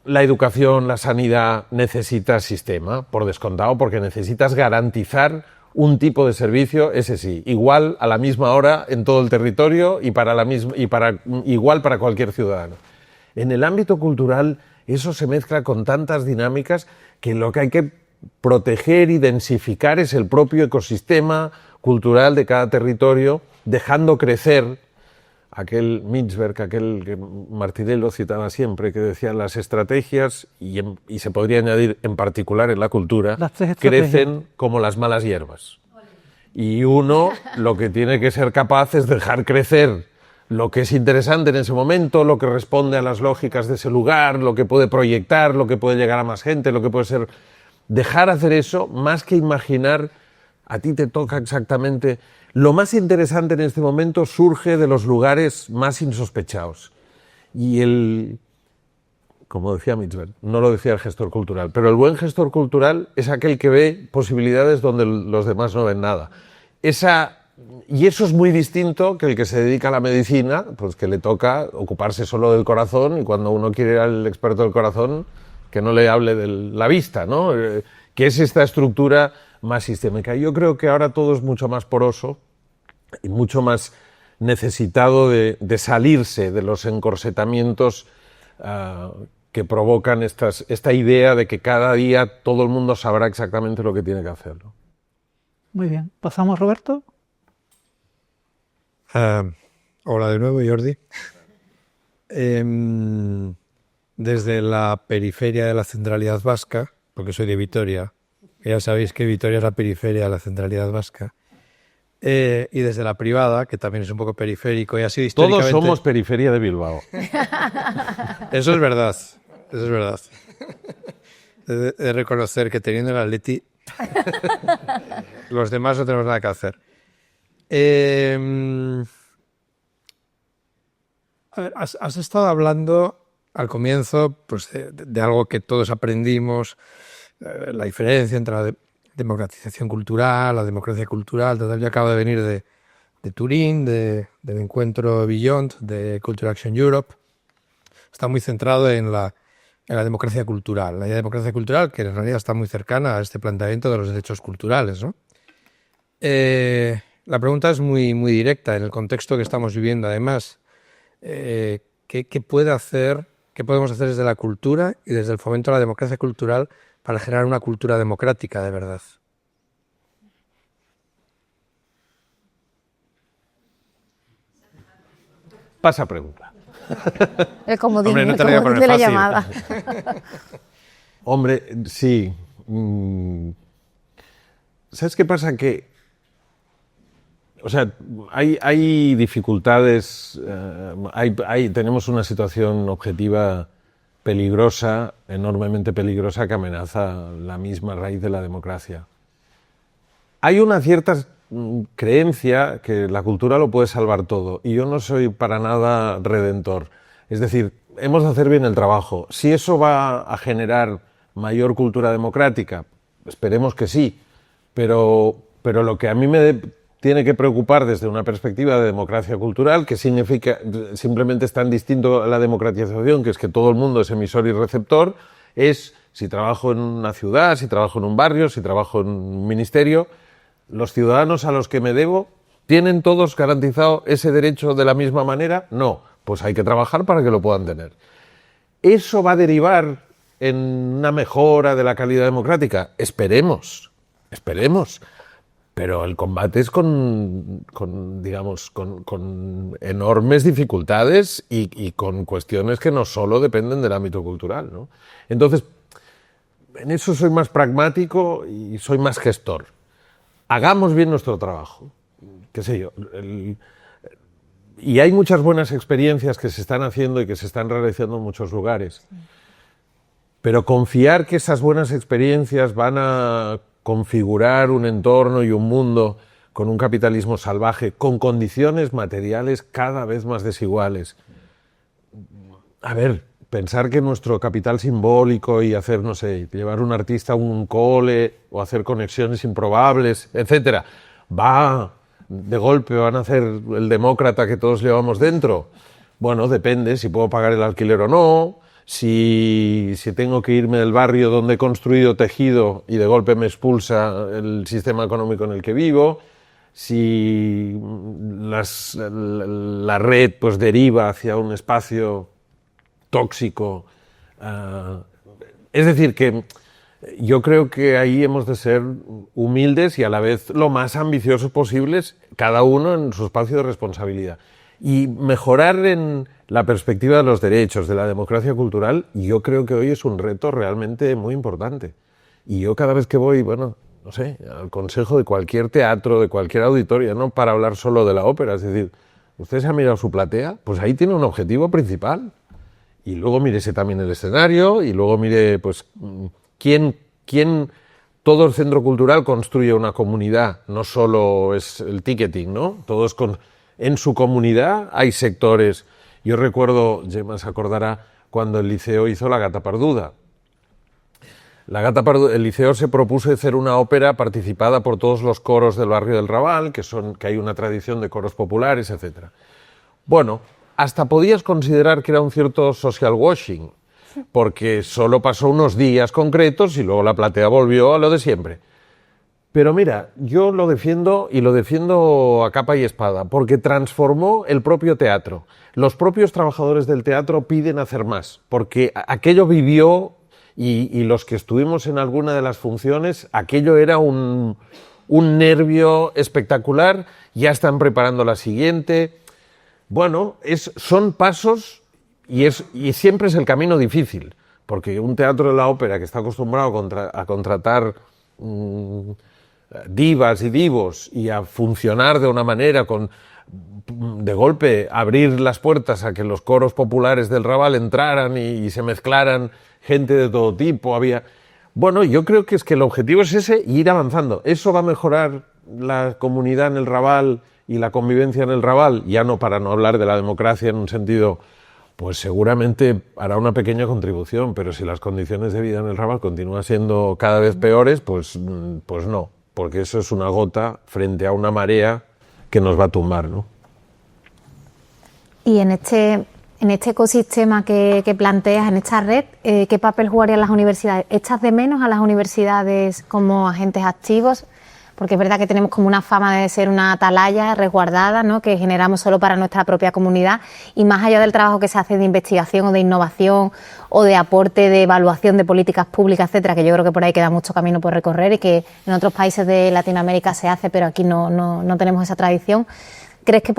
La educación, la sanidad, necesitas sistema, por descontado, porque necesitas garantizar un tipo de servicio, ese sí, igual a la misma hora en todo el territorio y igual para cualquier ciudadano. En el ámbito cultural eso se mezcla con tantas dinámicas que lo que hay que proteger y densificar es el propio ecosistema cultural de cada territorio, dejando crecer aquel Mintzberg, aquel que Martinelli citaba siempre, que decía las estrategias, y se podría añadir en particular en la cultura, Las 3 estrategias. crecen como las malas hierbas. Y uno lo que tiene que ser capaz es dejar crecer lo que es interesante en ese momento, lo que responde a las lógicas de ese lugar, lo que puede proyectar, lo que puede llegar a más gente, lo que puede ser... Dejar hacer eso, más que imaginar, a ti te toca exactamente... Lo más interesante en este momento surge de los lugares más insospechados. Y como decía Mintzberg, no lo decía el gestor cultural, pero el buen gestor cultural es aquel que ve posibilidades donde los demás no ven nada. Y eso es muy distinto que el que se dedica a la medicina, pues que le toca ocuparse solo del corazón, y cuando uno quiere ir al experto del corazón, que no le hable de la vista, ¿no? Que es esta estructura más sistémica. Yo creo que ahora todo es mucho más poroso y mucho más necesitado de salirse de los encorsetamientos que provocan esta idea de que cada día todo el mundo sabrá exactamente lo que tiene que hacer, ¿no? Muy bien. ¿Pasamos, Roberto? Hola de nuevo, Jordi. Desde la periferia de la centralidad vasca, porque soy de Vitoria, que ya sabéis que Vitoria es la periferia de la centralidad vasca, y desde la privada, que también es un poco periférico y ha sido históricamente... Todos somos periferia de Bilbao. Eso es verdad, eso es verdad. He de reconocer que teniendo el Atleti, los demás no tenemos nada que hacer. A ver, has estado hablando al comienzo pues, de algo que todos aprendimos, la diferencia entre la democratización cultural, la democracia cultural. Total, yo acabo de venir de Turín, del encuentro Beyond, de Culture Action Europe. Está muy centrado en la democracia cultural. La idea de democracia cultural, que en realidad está muy cercana a este planteamiento de los derechos culturales, ¿no? La pregunta es muy, muy directa en el contexto que estamos viviendo. Además, ¿qué podemos hacer desde la cultura y desde el fomento de la democracia cultural para generar una cultura democrática de verdad? Pasa pregunta. El comodín, Hombre, no te el la voy a comodín poner de la fácil. llamada. Hombre, sí. ¿Sabes qué pasa? O sea, hay dificultades, tenemos una situación objetiva peligrosa, enormemente peligrosa, que amenaza la misma raíz de la democracia. Hay una cierta creencia que la cultura lo puede salvar todo, y yo no soy para nada redentor. Es decir, hemos de hacer bien el trabajo. Si eso va a generar mayor cultura democrática, esperemos que sí, pero lo que a mí me tiene que preocupar desde una perspectiva de democracia cultural, que significa simplemente es tan distinto a la democratización, que es que todo el mundo es emisor y receptor, es si trabajo en una ciudad, si trabajo en un barrio, si trabajo en un ministerio, los ciudadanos a los que me debo, ¿tienen todos garantizado ese derecho de la misma manera? No, pues hay que trabajar para que lo puedan tener. ¿Eso va a derivar en una mejora de la calidad democrática? Esperemos. Pero el combate es con enormes dificultades y con cuestiones que no solo dependen del ámbito cultural, ¿no? Entonces, en eso soy más pragmático y soy más gestor. Hagamos bien nuestro trabajo, qué sé yo. Y hay muchas buenas experiencias que se están haciendo y que se están realizando en muchos lugares. Pero confiar que esas buenas experiencias van a configurar un entorno y un mundo con un capitalismo salvaje, con condiciones materiales cada vez más desiguales. A ver, pensar que nuestro capital simbólico y hacer, no sé, llevar un artista a un cole o hacer conexiones improbables, etcétera, de golpe van a hacer el demócrata que todos llevamos dentro. Bueno, depende si puedo pagar el alquiler o no, si tengo que irme del barrio donde he construido tejido y de golpe me expulsa el sistema económico en el que vivo, si la red pues deriva hacia un espacio tóxico. Es decir, que Yo creo que ahí hemos de ser humildes y a la vez lo más ambiciosos posibles, cada uno en su espacio de responsabilidad. Y mejorar en la perspectiva de los derechos, de la democracia cultural, yo creo que hoy es un reto realmente muy importante. Y yo cada vez que voy, bueno, no sé, al consejo de cualquier teatro, de cualquier auditorio, no para hablar solo de la ópera, es decir, ¿usted se ha mirado su platea? Pues ahí tiene un objetivo principal. Y luego mírese también el escenario y luego mire, pues, quién todo el centro cultural construye una comunidad, no solo es el ticketing, ¿no? Todos en su comunidad hay sectores. Yo recuerdo, Gemma se acordará, cuando el Liceo hizo La Gata Parduda. El Liceo se propuso hacer una ópera participada por todos los coros del barrio del Raval, que hay una tradición de coros populares, etc. Bueno, hasta podías considerar que era un cierto social washing, porque solo pasó unos días concretos y luego la platea volvió a lo de siempre. Pero mira, yo lo defiendo y lo defiendo a capa y espada, porque transformó el propio teatro. Los propios trabajadores del teatro piden hacer más, porque aquello vivió y los que estuvimos en alguna de las funciones, aquello era un nervio espectacular, ya están preparando la siguiente. Bueno, son pasos y siempre es el camino difícil, porque un teatro de la ópera que está acostumbrado a contratar divas y divos y a funcionar de una manera de golpe abrir las puertas a que los coros populares del Raval entraran y se mezclaran gente de todo tipo. Bueno, yo creo que el objetivo es ese y ir avanzando. Eso va a mejorar la comunidad en el Raval y la convivencia en el Raval, ya no para no hablar de la democracia en un sentido, pues seguramente hará una pequeña contribución, pero si las condiciones de vida en el Raval continúan siendo cada vez peores, pues no, porque eso es una gota frente a una marea que nos va a tumbar, ¿no? Y en este ecosistema que planteas, en esta red, ¿qué papel jugarían las universidades? ¿Echas de menos a las universidades como agentes activos? Porque es verdad que tenemos como una fama de ser una atalaya resguardada, ¿no?, que generamos solo para nuestra propia comunidad, y más allá del trabajo que se hace de investigación o de innovación o de aporte de evaluación de políticas públicas, etcétera, que yo creo que por ahí queda mucho camino por recorrer y que en otros países de Latinoamérica se hace, pero aquí no tenemos esa tradición. ¿Crees que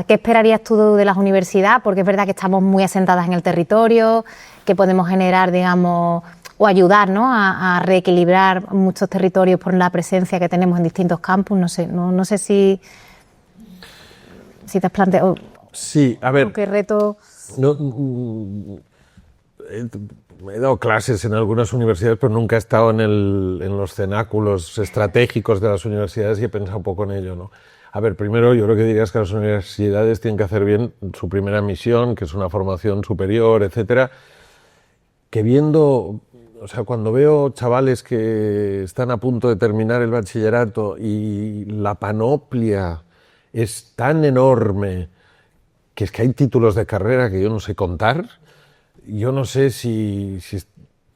qué esperarías tú de las universidades? Porque es verdad que estamos muy asentadas en el territorio, que podemos generar, digamos, o ayudar, ¿no?, a reequilibrar muchos territorios por la presencia que tenemos en distintos campus. No sé si te has planteado. Sí, a ver. ¿Qué reto? He dado clases en algunas universidades, pero nunca he estado en los cenáculos estratégicos de las universidades y he pensado un poco en ello, ¿no? A ver, primero yo creo que dirías que las universidades tienen que hacer bien su primera misión, que es una formación superior, etcétera, que cuando veo chavales que están a punto de terminar el bachillerato y la panoplia es tan enorme que es que hay títulos de carrera que yo no sé contar, yo no sé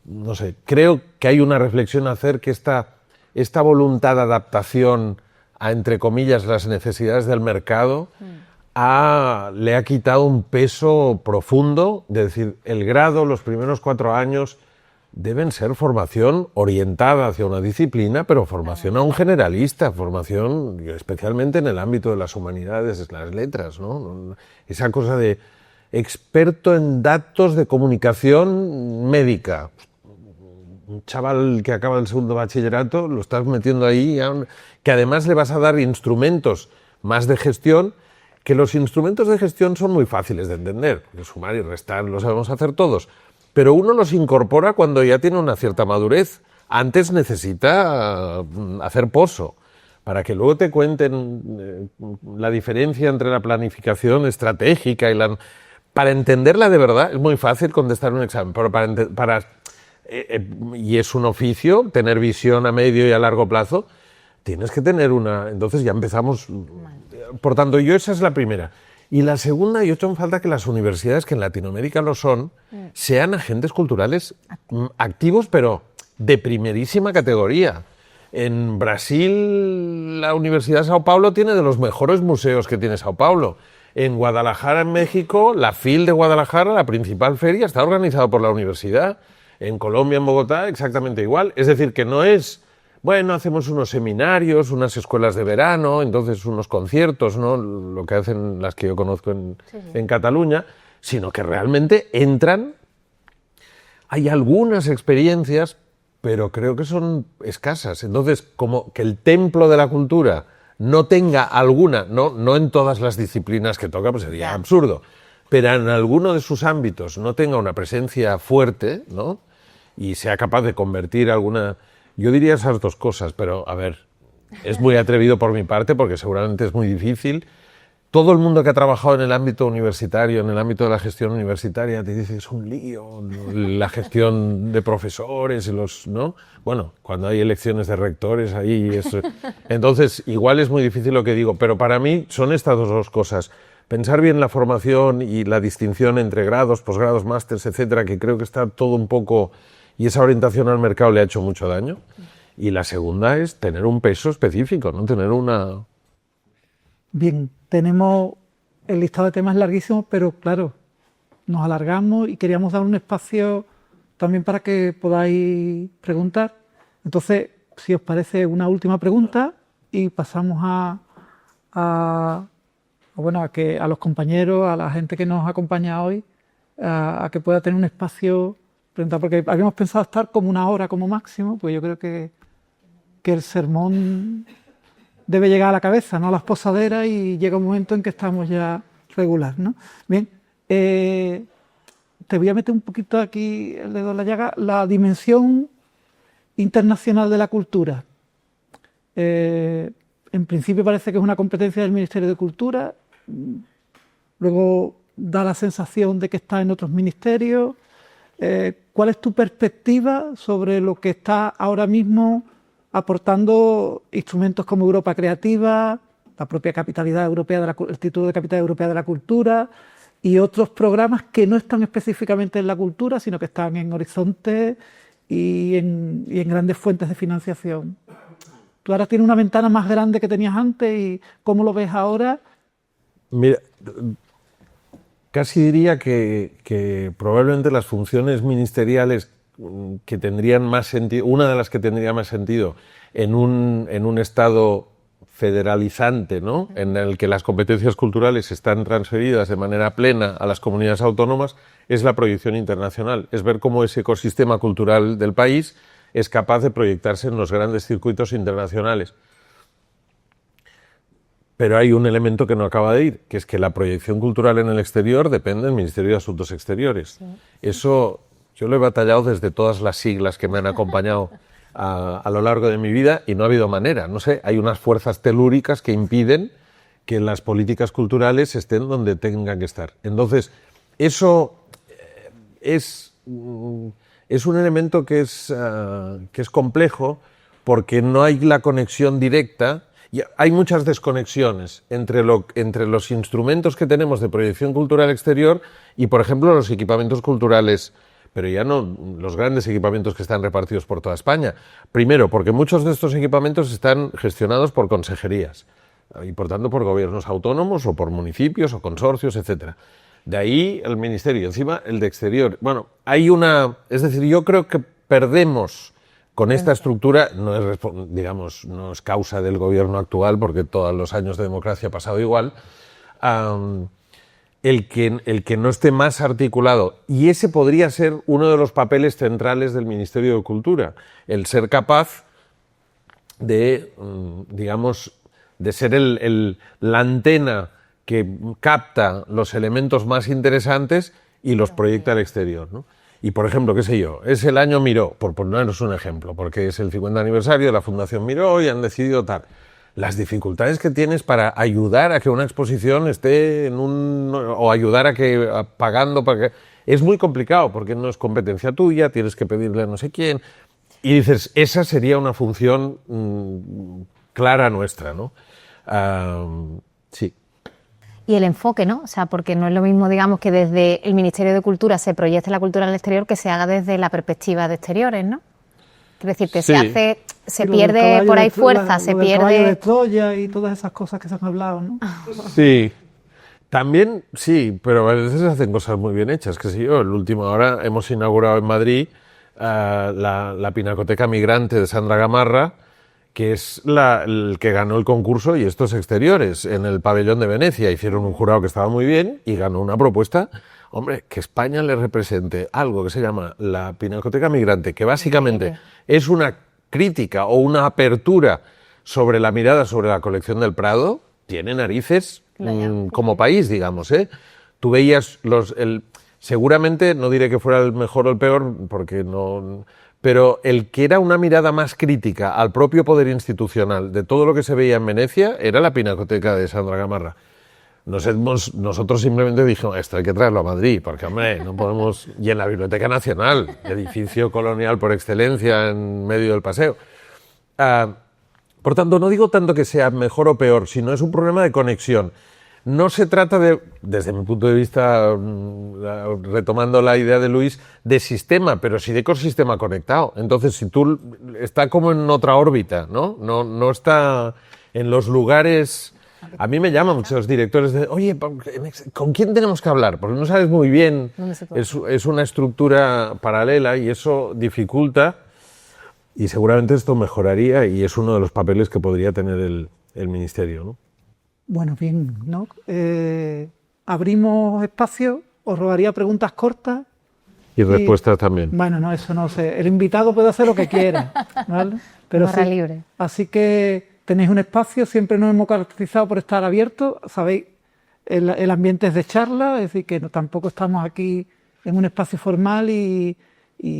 no sé, creo que hay una reflexión a hacer, que esta voluntad de adaptación a, entre comillas, las necesidades del mercado le ha quitado un peso profundo, de decir, el grado, los primeros 4 años deben ser formación orientada hacia una disciplina, pero formación a un generalista, formación especialmente en el ámbito de las humanidades, las letras, ¿no? Esa cosa de experto en datos de comunicación médica. Un chaval que acaba el segundo bachillerato lo estás metiendo ahí, que además le vas a dar instrumentos más de gestión, que los instrumentos de gestión son muy fáciles de entender, porque sumar y restar lo sabemos hacer todos, pero uno los incorpora cuando ya tiene una cierta madurez. Antes necesita hacer pozo, para que luego te cuenten la diferencia entre la planificación estratégica Para entenderla de verdad es muy fácil contestar un examen, pero y es un oficio, tener visión a medio y a largo plazo, tienes que tener entonces ya empezamos. Por tanto, esa es la primera. Y la segunda, yo echo en falta que las universidades, que en Latinoamérica lo son, sean agentes culturales activos, pero de primerísima categoría. En Brasil, la Universidad de Sao Paulo tiene de los mejores museos que tiene Sao Paulo. En Guadalajara, en México, la FIL de Guadalajara, la principal feria, está organizada por la universidad. En Colombia, en Bogotá, exactamente igual. Es decir, que no es, bueno, hacemos unos seminarios, unas escuelas de verano, entonces unos conciertos, ¿no? Lo que hacen las que yo conozco en Cataluña, sino que realmente entran. Hay algunas experiencias, pero creo que son escasas. Entonces, como que el templo de la cultura no tenga alguna, no en todas las disciplinas que toca, pues sería absurdo, pero en alguno de sus ámbitos no tenga una presencia fuerte, ¿no? Y sea capaz de convertir alguna... Yo diría esas dos cosas, pero a ver, es muy atrevido por mi parte porque seguramente es muy difícil. Todo el mundo que ha trabajado en el ámbito universitario, en el ámbito de la gestión universitaria, te dice es un lío, la gestión de profesores y los, ¿no? Bueno, cuando hay elecciones de rectores ahí es... Entonces, igual es muy difícil lo que digo, pero para mí son estas dos cosas. Pensar bien la formación y la distinción entre grados, posgrados, másters, etcétera, que creo que está todo un poco... Y esa orientación al mercado le ha hecho mucho daño. Y la segunda es tener un peso específico, no tener una... Bien, tenemos el listado de temas larguísimo, pero claro, nos alargamos y queríamos dar un espacio también para que podáis preguntar. Entonces, si os parece, una última pregunta y pasamos a los compañeros, a la gente que nos acompaña hoy, a que pueda tener un espacio preguntar, porque habíamos pensado estar como una hora como máximo, pues yo creo que el sermón debe llegar a la cabeza, no a las posaderas, y llega un momento en que estamos ya regular, ¿no? Bien, te voy a meter un poquito aquí el dedo en la llaga, la dimensión internacional de la cultura. En principio parece que es una competencia del Ministerio de Cultura, luego da la sensación de que está en otros ministerios. ¿Cuál es tu perspectiva sobre lo que está ahora mismo aportando instrumentos como Europa Creativa, la propia capitalidad europea, el título de Capitalidad Europea de la Cultura y otros programas que no están específicamente en la cultura, sino que están en Horizonte y en grandes fuentes de financiación? Tú ahora tienes una ventana más grande que tenías antes, y ¿cómo lo ves ahora? Mira, casi diría que probablemente las funciones ministeriales que tendrían más sentido, una de las que tendría más sentido en un Estado federalizante, ¿no? En el que las competencias culturales están transferidas de manera plena a las comunidades autónomas, es la proyección internacional, es ver cómo ese ecosistema cultural del país es capaz de proyectarse en los grandes circuitos internacionales. Pero hay un elemento que no acaba de ir, que es que la proyección cultural en el exterior depende del Ministerio de Asuntos Exteriores. Sí. Eso yo lo he batallado desde todas las siglas que me han acompañado a lo largo de mi vida y no ha habido manera. No sé, hay unas fuerzas telúricas que impiden que las políticas culturales estén donde tengan que estar. Entonces, eso es un elemento que es complejo porque no hay la conexión directa. Y hay muchas desconexiones entre los instrumentos que tenemos de proyección cultural exterior y, por ejemplo, los equipamientos culturales, pero ya no los grandes equipamientos que están repartidos por toda España. Primero, porque muchos de estos equipamientos están gestionados por consejerías y, por tanto, por gobiernos autónomos o por municipios o consorcios, etcétera. De ahí el Ministerio, encima el de Exterior. Bueno, es decir, yo creo que perdemos con esta estructura, no es causa del gobierno actual, porque todos los años de democracia ha pasado igual, el que no esté más articulado. Y ese podría ser uno de los papeles centrales del Ministerio de Cultura, el ser capaz de, de ser la antena que capta los elementos más interesantes y los proyecta al exterior, ¿no? Y, por ejemplo, qué sé yo, es el año Miró, por ponernos un ejemplo, porque es el 50 aniversario de la Fundación Miró y han decidido tal. Las dificultades que tienes para ayudar a que una exposición esté o ayudar a que pagando para que... Es muy complicado porque no es competencia tuya, tienes que pedirle a no sé quién. Y dices, esa sería una función clara nuestra, ¿no? Sí. Y el enfoque, ¿no? O sea, porque no es lo mismo, digamos, que desde el Ministerio de Cultura se proyecte la cultura en el exterior que se haga desde la perspectiva de exteriores, ¿no? Es decir, que se pierde por ahí fuerza, se pierde... El caballo de Troya y todas esas cosas que se han hablado, ¿no? Sí, también sí, pero a veces se hacen cosas muy bien hechas. Que sé yo, el último ahora hemos inaugurado en Madrid la Pinacoteca Migrante de Sandra Gamarra, que es el que ganó el concurso y estos exteriores en el pabellón de Venecia. Hicieron un jurado que estaba muy bien y ganó una propuesta, hombre, que España le represente algo que se llama la Pinacoteca Migrante, que básicamente es una crítica o una apertura sobre la mirada sobre la colección del Prado, tiene narices como país, digamos, ¿eh? Tú veías seguramente, no diré que fuera el mejor o el peor, porque no, pero el que era una mirada más crítica al propio poder institucional de todo lo que se veía en Venecia era la Pinacoteca de Sandra Gamarra. Nosotros simplemente dijimos, esto hay que traerlo a Madrid, porque, hombre, no podemos... Y en la Biblioteca Nacional, edificio colonial por excelencia en medio del paseo. Por tanto, no digo tanto que sea mejor o peor, sino es un problema de conexión. No se trata de, desde mi punto de vista, retomando la idea de Luis, de sistema, pero sí de ecosistema conectado. Entonces, si tú está como en otra órbita, ¿no? No está en los lugares... A mí me llaman muchos directores de, oye, ¿con quién tenemos que hablar? Porque no sabes muy bien, es una estructura paralela y eso dificulta. Y seguramente esto mejoraría y es uno de los papeles que podría tener el Ministerio, ¿no? Bueno, bien, ¿no? Abrimos espacio, os rogaría preguntas cortas. Y respuestas también. Bueno, no, eso no sé. El invitado puede hacer lo que quiera, ¿vale? Pero Barra sí, libre. así que tenéis un espacio, siempre nos hemos caracterizado por estar abiertos, sabéis, el ambiente es de charla, es decir, que tampoco estamos aquí en un espacio formal y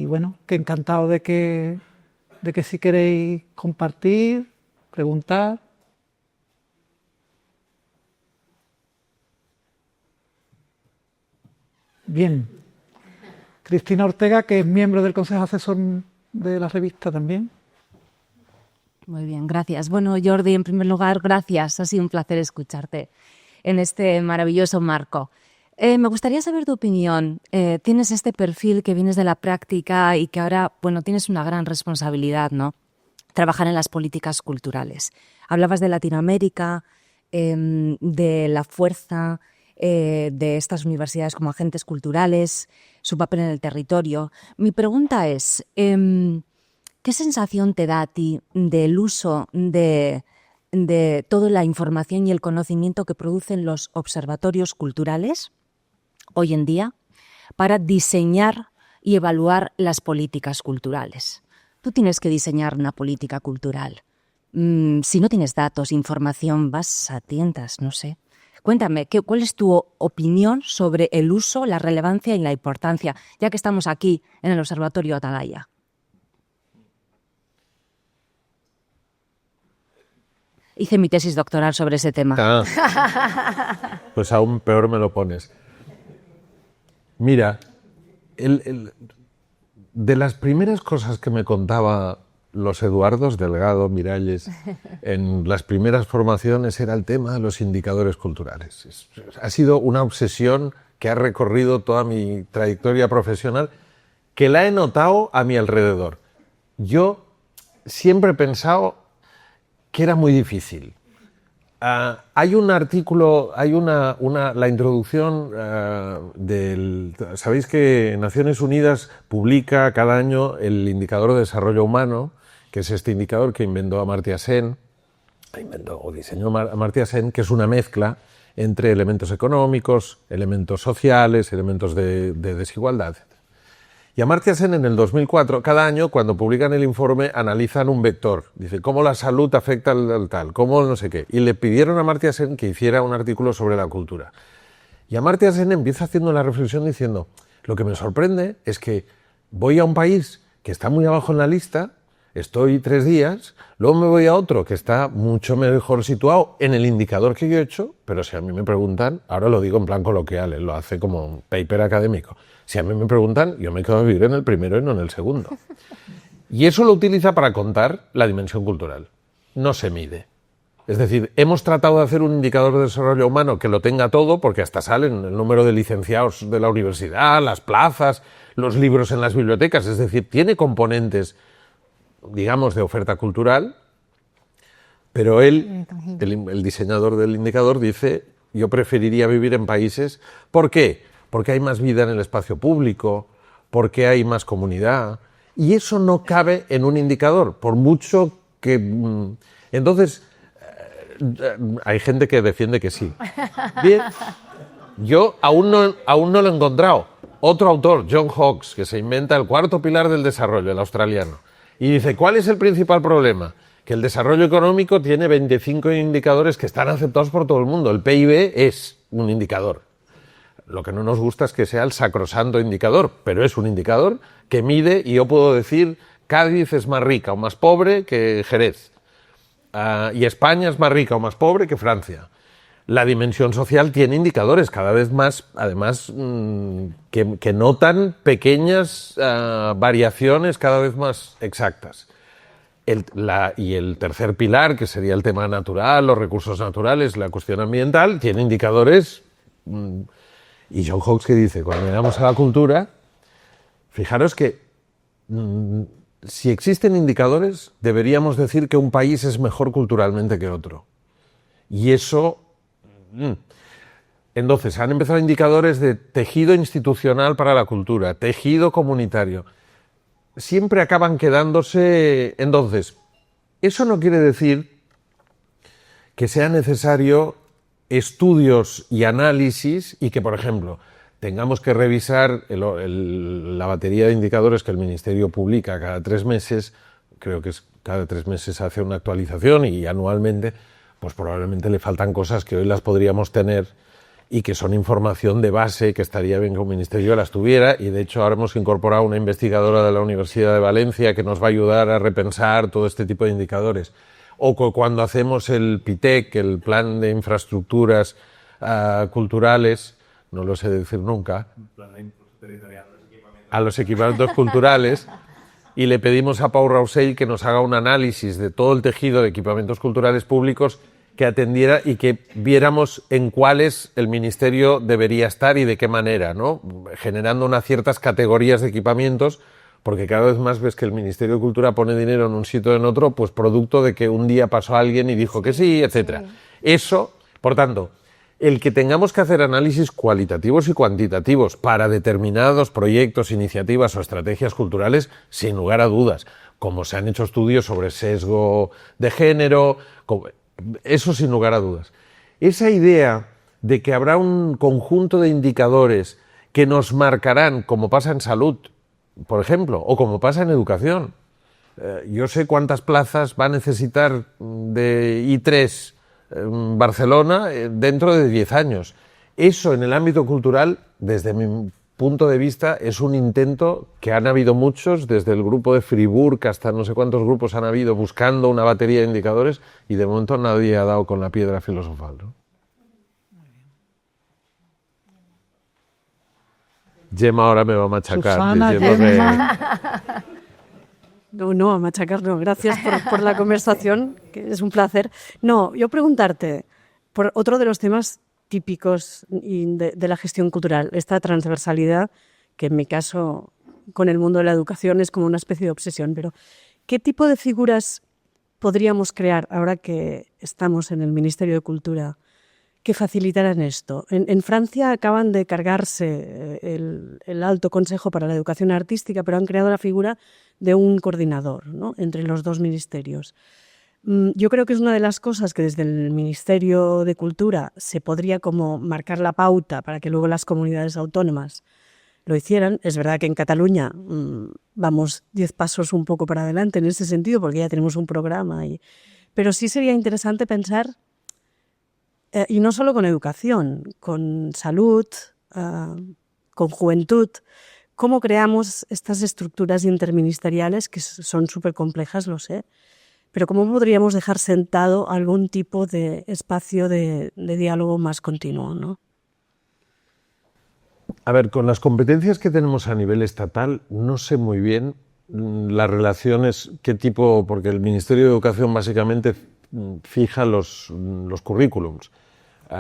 bueno, que encantado de que si queréis compartir, preguntar. Bien. Cristina Ortega, que es miembro del Consejo Asesor de la revista también. Muy bien, gracias. Bueno, Jordi, en primer lugar, gracias. Ha sido un placer escucharte en este maravilloso marco. Me gustaría saber tu opinión. Tienes este perfil que vienes de la práctica y que ahora, bueno, tienes una gran responsabilidad, ¿no? Trabajar en las políticas culturales. Hablabas de Latinoamérica, de la fuerza de estas universidades como agentes culturales, su papel en el territorio. Mi pregunta es, ¿qué sensación te da a ti del uso de toda la información y el conocimiento que producen los observatorios culturales hoy en día para diseñar y evaluar las políticas culturales? Tú tienes que diseñar una política cultural. Si no tienes datos, información, vas a tientas, no sé. Cuéntame, ¿cuál es tu opinión sobre el uso, la relevancia y la importancia, ya que estamos aquí en el Observatorio Atalaya? Hice mi tesis doctoral sobre ese tema. Pues aún peor me lo pones. Mira, de las primeras cosas que me contaba los Eduardos Delgado, Miralles, en las primeras formaciones era el tema de los indicadores culturales. Ha sido una obsesión que ha recorrido toda mi trayectoria profesional, que la he notado a mi alrededor. Yo siempre he pensado que era muy difícil. Hay un artículo, hay la introducción sabéis que Naciones Unidas publica cada año el indicador de desarrollo humano, que es este indicador que inventó Amartya Sen, diseñó Amartya Sen, que es una mezcla entre elementos económicos, elementos sociales, elementos de desigualdad, etc. Y Amartya Sen en el 2004, cada año cuando publican el informe analizan un vector, dice cómo la salud afecta al tal, cómo no sé qué, y le pidieron a Amartya Sen que hiciera un artículo sobre la cultura. Y Amartya Sen empieza haciendo la reflexión diciendo, lo que me sorprende es que voy a un país que está muy abajo en la lista, estoy 3 días, luego me voy a otro que está mucho mejor situado en el indicador que yo he hecho, pero si a mí me preguntan, ahora lo digo en plan coloquial, él lo hace como un paper académico, si a mí me preguntan, yo me quedo a vivir en el primero y no en el segundo. Y eso lo utiliza para contar la dimensión cultural. No se mide. Es decir, hemos tratado de hacer un indicador de desarrollo humano que lo tenga todo, porque hasta salen el número de licenciados de la universidad, las plazas, los libros en las bibliotecas, es decir, tiene componentes, digamos, de oferta cultural, pero él, el diseñador del indicador, dice, yo preferiría vivir en países... ¿Por qué? Porque hay más vida en el espacio público, porque hay más comunidad Y eso no cabe en un indicador, por mucho que... Entonces, hay gente que defiende que sí. Bien, yo aún no lo he encontrado. Otro autor, John Hawkes, que se inventa el cuarto pilar del desarrollo, el australiano, y dice, ¿cuál es el principal problema? Que el desarrollo económico tiene 25 indicadores que están aceptados por todo el mundo. El PIB es un indicador. Lo que no nos gusta es que sea el sacrosanto indicador, pero es un indicador que mide, y yo puedo decir, Cádiz es más rica o más pobre que Jerez, y España es más rica o más pobre que Francia. La dimensión social tiene indicadores cada vez más, además, que notan pequeñas variaciones cada vez más exactas. Y el tercer pilar, que sería el tema natural, los recursos naturales, la cuestión ambiental, tiene indicadores. Y John Hawkes, que dice, cuando llegamos a la cultura, fijaros que si existen indicadores, deberíamos decir que un país es mejor culturalmente que otro. Y eso... Entonces, han empezado indicadores de tejido institucional para la cultura, tejido comunitario. Siempre acaban quedándose... Entonces, eso no quiere decir que sea necesario estudios y análisis y que, por ejemplo, tengamos que revisar la batería de indicadores que el Ministerio publica cada 3 meses, creo que cada 3 meses hace una actualización y anualmente, pues probablemente le faltan cosas que hoy las podríamos tener y que son información de base, que estaría bien que un ministerio las tuviera, y de hecho ahora hemos incorporado una investigadora de la Universidad de Valencia que nos va a ayudar a repensar todo este tipo de indicadores. O cuando hacemos el PITEC, el Plan de Infraestructuras Culturales, no lo sé decir nunca, a los equipamientos culturales, y le pedimos a Pau Rousell que nos haga un análisis de todo el tejido de equipamientos culturales públicos que atendiera y que viéramos en cuáles el Ministerio debería estar y de qué manera, ¿no? Generando unas ciertas categorías de equipamientos, porque cada vez más ves que el Ministerio de Cultura pone dinero en un sitio o en otro, pues producto de que un día pasó alguien y dijo que sí, etcétera. Eso, por tanto, el que tengamos que hacer análisis cualitativos y cuantitativos para determinados proyectos, iniciativas o estrategias culturales, sin lugar a dudas, como se han hecho estudios sobre sesgo de género, eso sin lugar a dudas. Esa idea de que habrá un conjunto de indicadores que nos marcarán, como pasa en salud, por ejemplo, o como pasa en educación. Yo sé cuántas plazas va a necesitar de I3 Barcelona dentro de 10 años. Eso en el ámbito cultural, desde mi punto de vista, es un intento que han habido muchos, desde el grupo de Fribourg hasta no sé cuántos grupos han habido buscando una batería de indicadores, y de momento nadie ha dado con la piedra filosofal, ¿no? Gemma ahora me va a machacar. Susana, diciendo Gemma. No, a machacar no. Gracias por la conversación, que es un placer. No, yo preguntarte por otro de los temas típicos de la gestión cultural, esta transversalidad, que en mi caso con el mundo de la educación es como una especie de obsesión, pero ¿qué tipo de figuras podríamos crear ahora que estamos en el Ministerio de Cultura que facilitaran esto? En Francia acaban de cargarse el Alto Consejo para la Educación Artística, pero han creado la figura de un coordinador, ¿no?, entre los dos ministerios. Yo creo que es una de las cosas que desde el Ministerio de Cultura se podría como marcar la pauta para que luego las comunidades autónomas lo hicieran. Es verdad que en Cataluña vamos 10 pasos un poco para adelante en ese sentido, porque ya tenemos un programa, pero sí sería interesante pensar, y no solo con educación, con salud, con juventud, cómo creamos estas estructuras interministeriales que son súper complejas, lo sé, pero cómo podríamos dejar sentado algún tipo de espacio de diálogo más continuo, ¿no? A ver, con las competencias que tenemos a nivel estatal, no sé muy bien las relaciones, qué tipo, porque el Ministerio de Educación básicamente fija los currículums.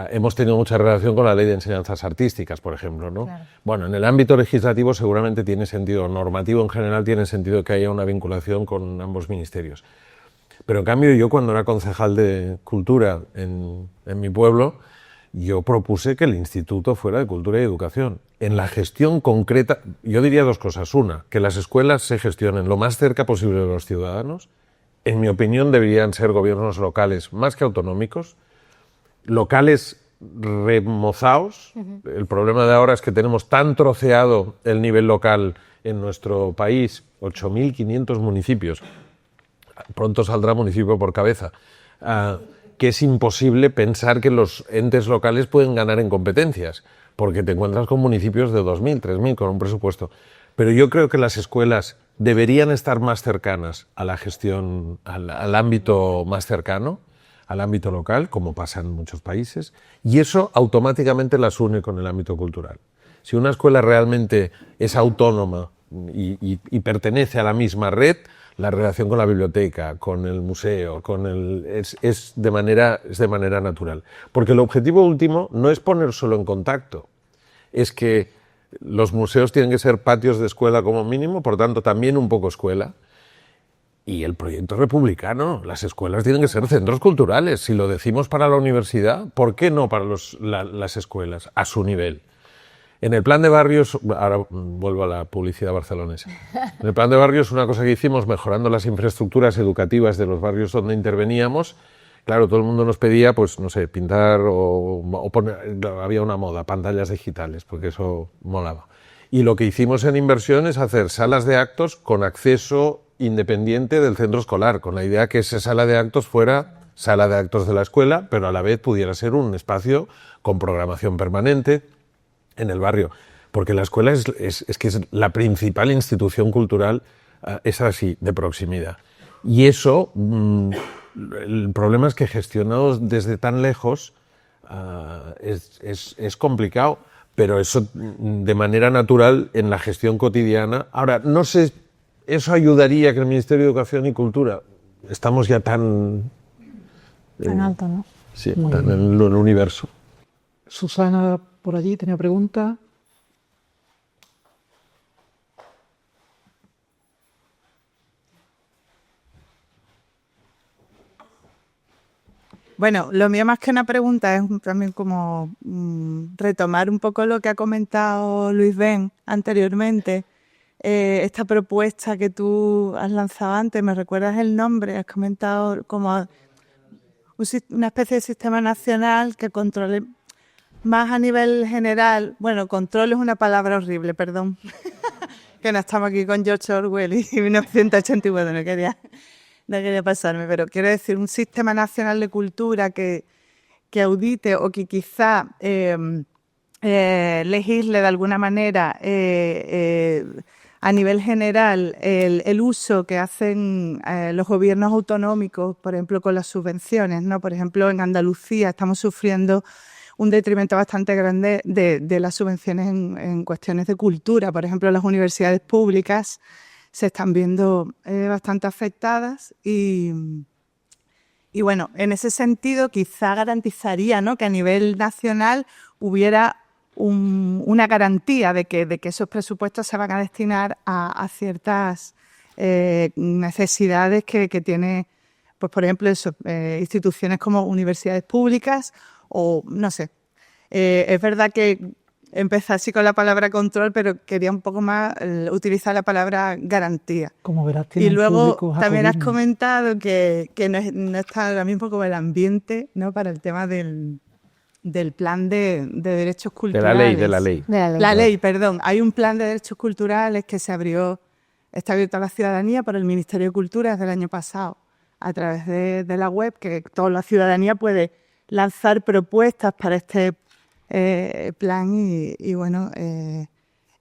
Hemos tenido mucha relación con la Ley de Enseñanzas Artísticas, por ejemplo, ¿no? Claro. Bueno, en el ámbito legislativo seguramente tiene sentido, normativo en general tiene sentido que haya una vinculación con ambos ministerios. Pero en cambio yo cuando era concejal de Cultura en mi pueblo, yo propuse que el instituto fuera de Cultura y Educación. En la gestión concreta, yo diría dos cosas. Una, que las escuelas se gestionen lo más cerca posible de los ciudadanos. En mi opinión, deberían ser gobiernos locales más que autonómicos. Locales remozados. El problema de ahora es que tenemos tan troceado el nivel local en nuestro país, 8.500 municipios. Pronto saldrá municipio por cabeza. Que es imposible pensar que los entes locales pueden ganar en competencias, porque te encuentras con municipios de 2.000, 3.000 con un presupuesto. Pero yo creo que las escuelas deberían estar más cercanas a la gestión, al ámbito más cercano, al ámbito local, como pasa en muchos países, y eso automáticamente las une con el ámbito cultural. Si una escuela realmente es autónoma y pertenece a la misma red, la relación con la biblioteca, con el museo, es de manera natural. Porque el objetivo último no es poner solo en contacto, es que los museos tienen que ser patios de escuela como mínimo, por tanto también un poco escuela. Y el proyecto republicano, las escuelas tienen que ser centros culturales. Si lo decimos para la universidad, ¿por qué no para las escuelas a su nivel? En el plan de barrios, ahora vuelvo a la publicidad barcelonesa, en el plan de barrios una cosa que hicimos mejorando las infraestructuras educativas de los barrios donde interveníamos, claro, todo el mundo nos pedía, pues no sé, pintar o poner, había una moda, pantallas digitales, porque eso molaba. Y lo que hicimos en inversión es hacer salas de actos con acceso independiente del centro escolar, con la idea que esa sala de actos fuera sala de actos de la escuela, pero a la vez pudiera ser un espacio con programación permanente en el barrio, porque la escuela es que es la principal institución cultural, es así, de proximidad. Y eso, el problema es que gestionados desde tan lejos es complicado, pero eso de manera natural en la gestión cotidiana. Ahora, no sé, ¿eso ayudaría a que el Ministerio de Educación y Cultura, estamos ya tan alto, ¿no? Sí, tan en el universo? Susana, por allí, tenía pregunta. Bueno, lo mío más que una pregunta es también como retomar un poco lo que ha comentado Luis Ben anteriormente. Esta propuesta que tú has lanzado antes, ¿me recuerdas el nombre? Has comentado como una especie de sistema nacional que controle más a nivel general. Bueno, control es una palabra horrible, perdón, que no estamos aquí con George Orwell y 1984, no quería pasarme, pero quiero decir, un sistema nacional de cultura que audite o que quizá legisle de alguna manera a nivel general el uso que hacen los gobiernos autonómicos, por ejemplo, con las subvenciones, ¿no? Por ejemplo, en Andalucía estamos sufriendo un detrimento bastante grande de las subvenciones en cuestiones de cultura. Por ejemplo, las universidades públicas se están viendo bastante afectadas y bueno, en ese sentido quizá garantizaría, ¿no?, que a nivel nacional hubiera una garantía de que esos presupuestos se van a destinar a ciertas necesidades que tiene, pues por ejemplo, instituciones como universidades públicas o no sé. Es verdad que empecé así con la palabra control, pero quería un poco más utilizar la palabra garantía. Como verás, y luego también has comentado que no está ahora mismo como el ambiente, ¿no?, para el tema del plan de derechos culturales. De la ley. La ley, perdón. Hay un plan de derechos culturales que está abierto a la ciudadanía por el Ministerio de Cultura desde el año pasado, a través de la web, que toda la ciudadanía puede lanzar propuestas para este plan y bueno,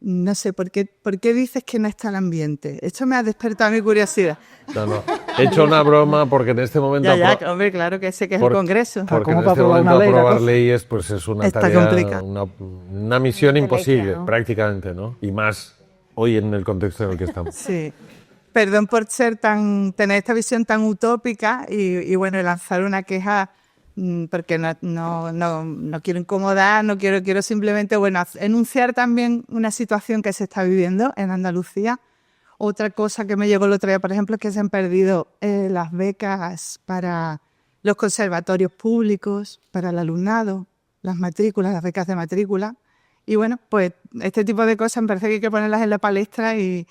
no sé, ¿por qué dices que no está el ambiente? Esto me ha despertado mi curiosidad. No. He hecho una broma porque en este momento... hombre, claro que sé que es el Congreso. Porque en este momento aprobar leyes pues es una tarea, una misión imposible, ¿no?, prácticamente, ¿no? Y más hoy en el contexto en el que estamos. Sí. Perdón por tener esta visión tan utópica y bueno, lanzar una queja, porque no quiero incomodar, quiero simplemente, bueno, enunciar también una situación que se está viviendo en Andalucía. Otra cosa que me llegó el otro día, por ejemplo, es que se han perdido las becas para los conservatorios públicos, para el alumnado, las matrículas, las becas de matrícula. Y bueno, pues este tipo de cosas me parece que hay que ponerlas en la palestra y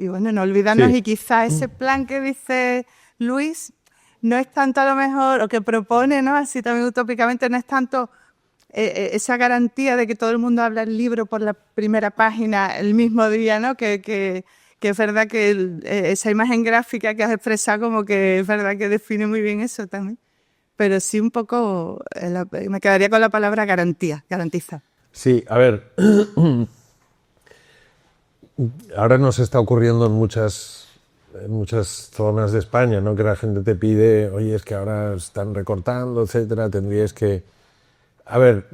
bueno, no olvidarnos. Sí. Y quizá ese plan que dice Luis no es tanto a lo mejor, o que propone, ¿no? Así también utópicamente, no es tanto esa garantía de que todo el mundo habla el libro por la primera página el mismo día, ¿no? Que es verdad que esa imagen gráfica que has expresado como que es verdad que define muy bien eso también. Pero sí un poco, me quedaría con la palabra garantía, garantiza. Sí, a ver, ahora nos está ocurriendo en muchas zonas de España, ¿no? Que la gente te pide, oye, es que ahora están recortando, etcétera, tendríais que... A ver,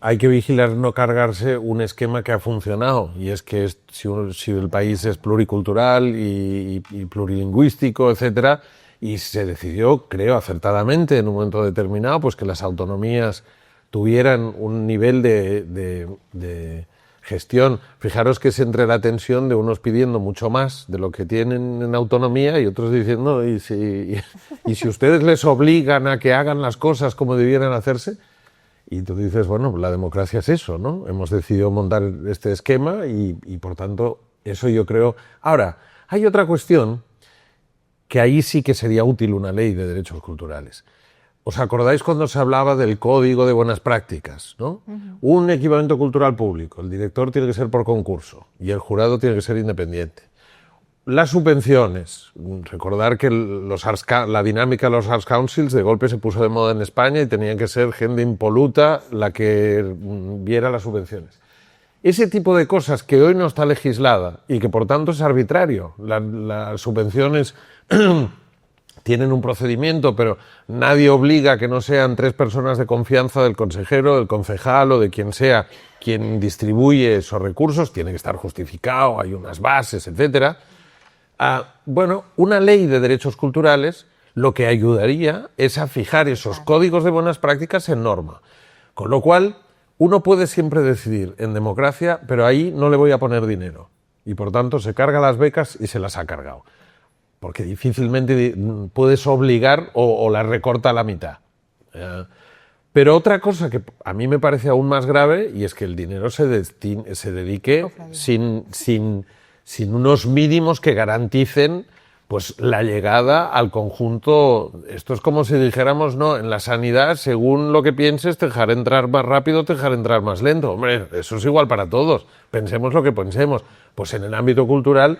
hay que vigilar no cargarse un esquema que ha funcionado, y es que si el país es pluricultural y plurilingüístico, etcétera, y se decidió, creo, acertadamente en un momento determinado, pues que las autonomías tuvieran un nivel de gestión. Fijaros que es entre la tensión de unos pidiendo mucho más de lo que tienen en autonomía y otros diciendo, y si ustedes les obligan a que hagan las cosas como debieran hacerse, y tú dices, bueno, la democracia es eso, ¿no? Hemos decidido montar este esquema y por tanto, eso yo creo... Ahora, hay otra cuestión que ahí sí que sería útil una ley de derechos culturales. ¿Os acordáis cuando se hablaba del Código de Buenas Prácticas, ¿no? Un equipamiento cultural público, el director tiene que ser por concurso y el jurado tiene que ser independiente. Las subvenciones, recordar que la dinámica de los Arts Councils de golpe se puso de moda en España y tenían que ser gente impoluta la que viera las subvenciones. Ese tipo de cosas que hoy no está legislada y que por tanto es arbitrario. Las subvenciones tienen un procedimiento, pero nadie obliga a que no sean 3 personas de confianza del consejero, del concejal o de quien sea quien distribuye esos recursos, tiene que estar justificado, hay unas bases, etcétera. Bueno, una ley de derechos culturales lo que ayudaría es a fijar esos códigos de buenas prácticas en norma. Con lo cual, uno puede siempre decidir en democracia, pero ahí no le voy a poner dinero. Y por tanto se carga las becas y se las ha cargado. Porque difícilmente puedes obligar o las recorta a la mitad. Pero otra cosa que a mí me parece aún más grave, y es que el dinero se dedique sin unos mínimos que garanticen pues la llegada al conjunto. Esto es como si dijéramos, no, en la sanidad, según lo que pienses, te dejará entrar más rápido, te dejará entrar más lento. Hombre, eso es igual para todos, pensemos lo que pensemos. Pues en el ámbito cultural,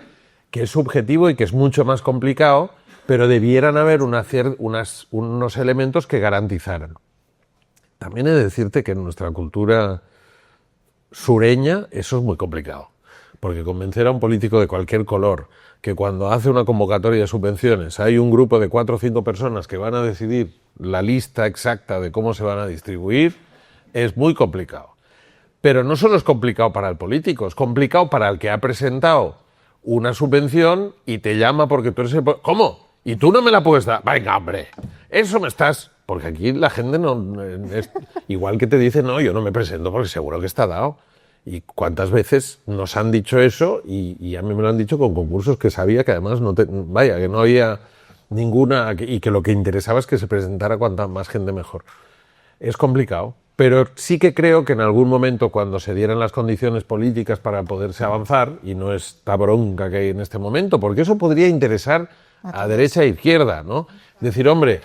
que es subjetivo y que es mucho más complicado, pero debieran haber unos elementos que garantizaran. También he de decirte que en nuestra cultura sureña eso es muy complicado. Porque convencer a un político de cualquier color que cuando hace una convocatoria de subvenciones hay un grupo de 4 o 5 personas que van a decidir la lista exacta de cómo se van a distribuir, es muy complicado. Pero no solo es complicado para el político, es complicado para el que ha presentado una subvención y te llama porque tú eres el... ¿Cómo? ¿Y tú no me la puedes dar? Venga, hombre, eso me estás... Porque aquí la gente no... igual que te dice, no, yo no me presento porque seguro que está dado. Y cuántas veces nos han dicho eso y a mí me lo han dicho con concursos que sabía que además que no había ninguna y que lo que interesaba es que se presentara cuanta más gente mejor. Es complicado, pero sí que creo que en algún momento cuando se dieran las condiciones políticas para poderse avanzar, y no esta bronca que hay en este momento, porque eso podría interesar a derecha e izquierda, ¿no? Decir, hombre,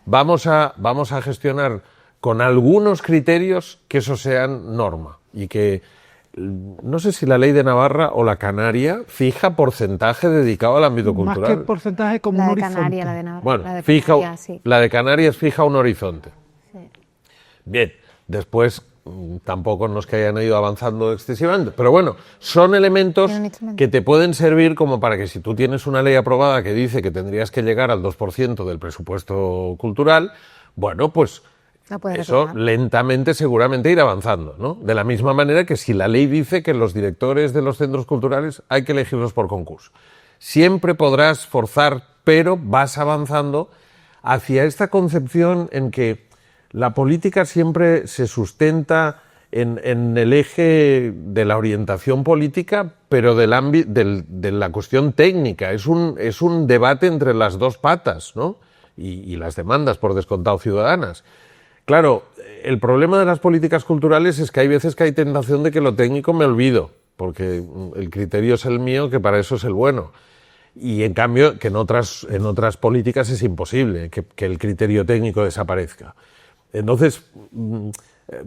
vamos a gestionar con algunos criterios que eso sean norma y que, no sé si la ley de Navarra o la canaria fija porcentaje dedicado al ámbito cultural. Más que porcentaje, como un horizonte. Canaria, la de Navarra. Bueno, la de fija, Canarias, sí. La de Canarias fija un horizonte. Sí. Bien, después tampoco nos que hayan ido avanzando excesivamente, pero bueno, son elementos que te pueden servir como para que si tú tienes una ley aprobada que dice que tendrías que llegar al 2% del presupuesto cultural, bueno, pues eso retomar. Lentamente seguramente ir avanzando, ¿no? De la misma manera que si la ley dice que los directores de los centros culturales hay que elegirlos por concurso. Siempre podrás forzar, pero vas avanzando hacia esta concepción en que la política siempre se sustenta en el eje de la orientación política, pero de la cuestión técnica. Es un debate entre las dos patas, ¿no? Y las demandas, por descontado, ciudadanas. Claro, el problema de las políticas culturales es que hay veces que hay tentación de que lo técnico me olvido, porque el criterio es el mío, que para eso es el bueno. Y en cambio, que en otras políticas es imposible que el criterio técnico desaparezca. Entonces,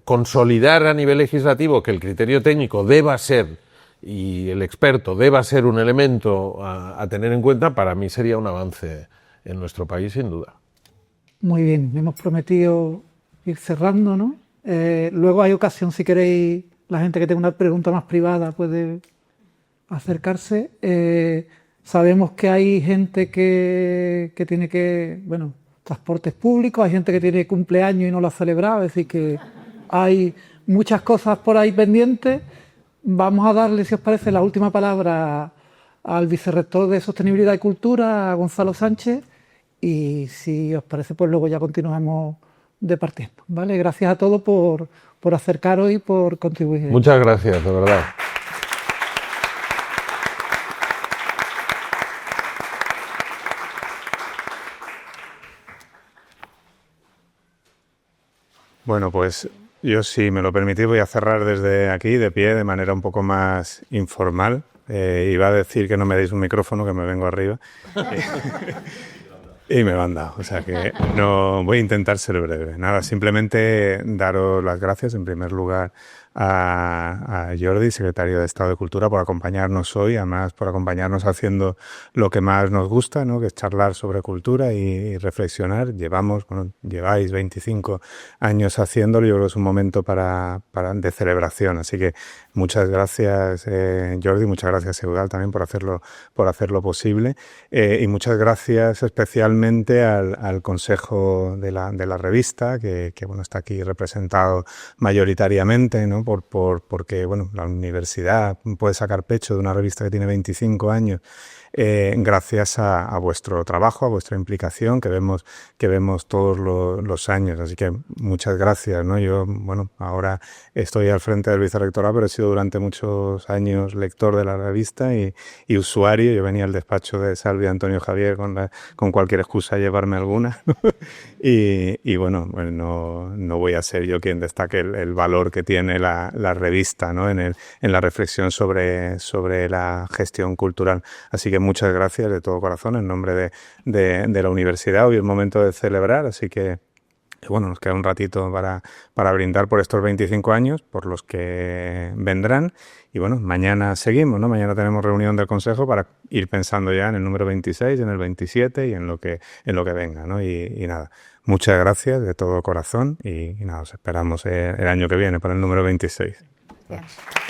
consolidar a nivel legislativo que el criterio técnico deba ser, y el experto deba ser un elemento a tener en cuenta, para mí sería un avance en nuestro país, sin duda. Muy bien, hemos prometido ir cerrando, ¿no? Luego hay ocasión, si queréis, la gente que tenga una pregunta más privada puede acercarse. Sabemos que hay gente que tiene transportes públicos, hay gente que tiene cumpleaños y no lo ha celebrado, es decir, que hay muchas cosas por ahí pendientes. Vamos a darle, si os parece, la última palabra al vicerrector de Sostenibilidad y Cultura, a Gonzalo Sánchez, y si os parece, pues luego ya continuamos departiendo, ¿vale? Gracias a todos por acercaros y por contribuir. Muchas gracias, de verdad. Bueno, pues yo, si me lo permitís, voy a cerrar desde aquí, de pie, de manera un poco más informal. Iba a decir que no me deis un micrófono, que me vengo arriba. Y me lo han dado, o sea que no voy a intentar ser breve. Nada, simplemente daros las gracias en primer lugar a Jordi, secretario de Estado de Cultura, por acompañarnos hoy, además por acompañarnos haciendo lo que más nos gusta, ¿no? Que es charlar sobre cultura y reflexionar. Lleváis 25 años haciéndolo, yo creo que es un momento de celebración, así que muchas gracias Jordi, muchas gracias Eudal también por hacerlo posible, y muchas gracias especialmente al Consejo de la revista, que bueno, está aquí representado mayoritariamente, ¿no? Porque bueno, la universidad puede sacar pecho de una revista que tiene 25 años, gracias a vuestro trabajo, a vuestra implicación que vemos todos los años. Así que muchas gracias, ¿no? Yo, bueno, ahora estoy al frente del vicerrectorado, pero he sido durante muchos años lector de la revista y usuario. Yo venía al despacho de Salvi Antonio Javier con cualquier excusa a llevarme alguna. Y bueno, no voy a ser yo quien destaque el valor que tiene la revista, ¿no? En la reflexión sobre la gestión cultural. Así que muchas gracias de todo corazón en nombre de la universidad. Hoy es momento de celebrar, así que bueno, nos queda un ratito para brindar por estos 25 años, por los que vendrán. Y bueno, mañana seguimos, ¿no? Mañana tenemos reunión del Consejo para ir pensando ya en el número 26, en el 27 y en lo que venga, ¿no? Y nada, muchas gracias de todo corazón y nada, os esperamos el año que viene para el número 26. Gracias.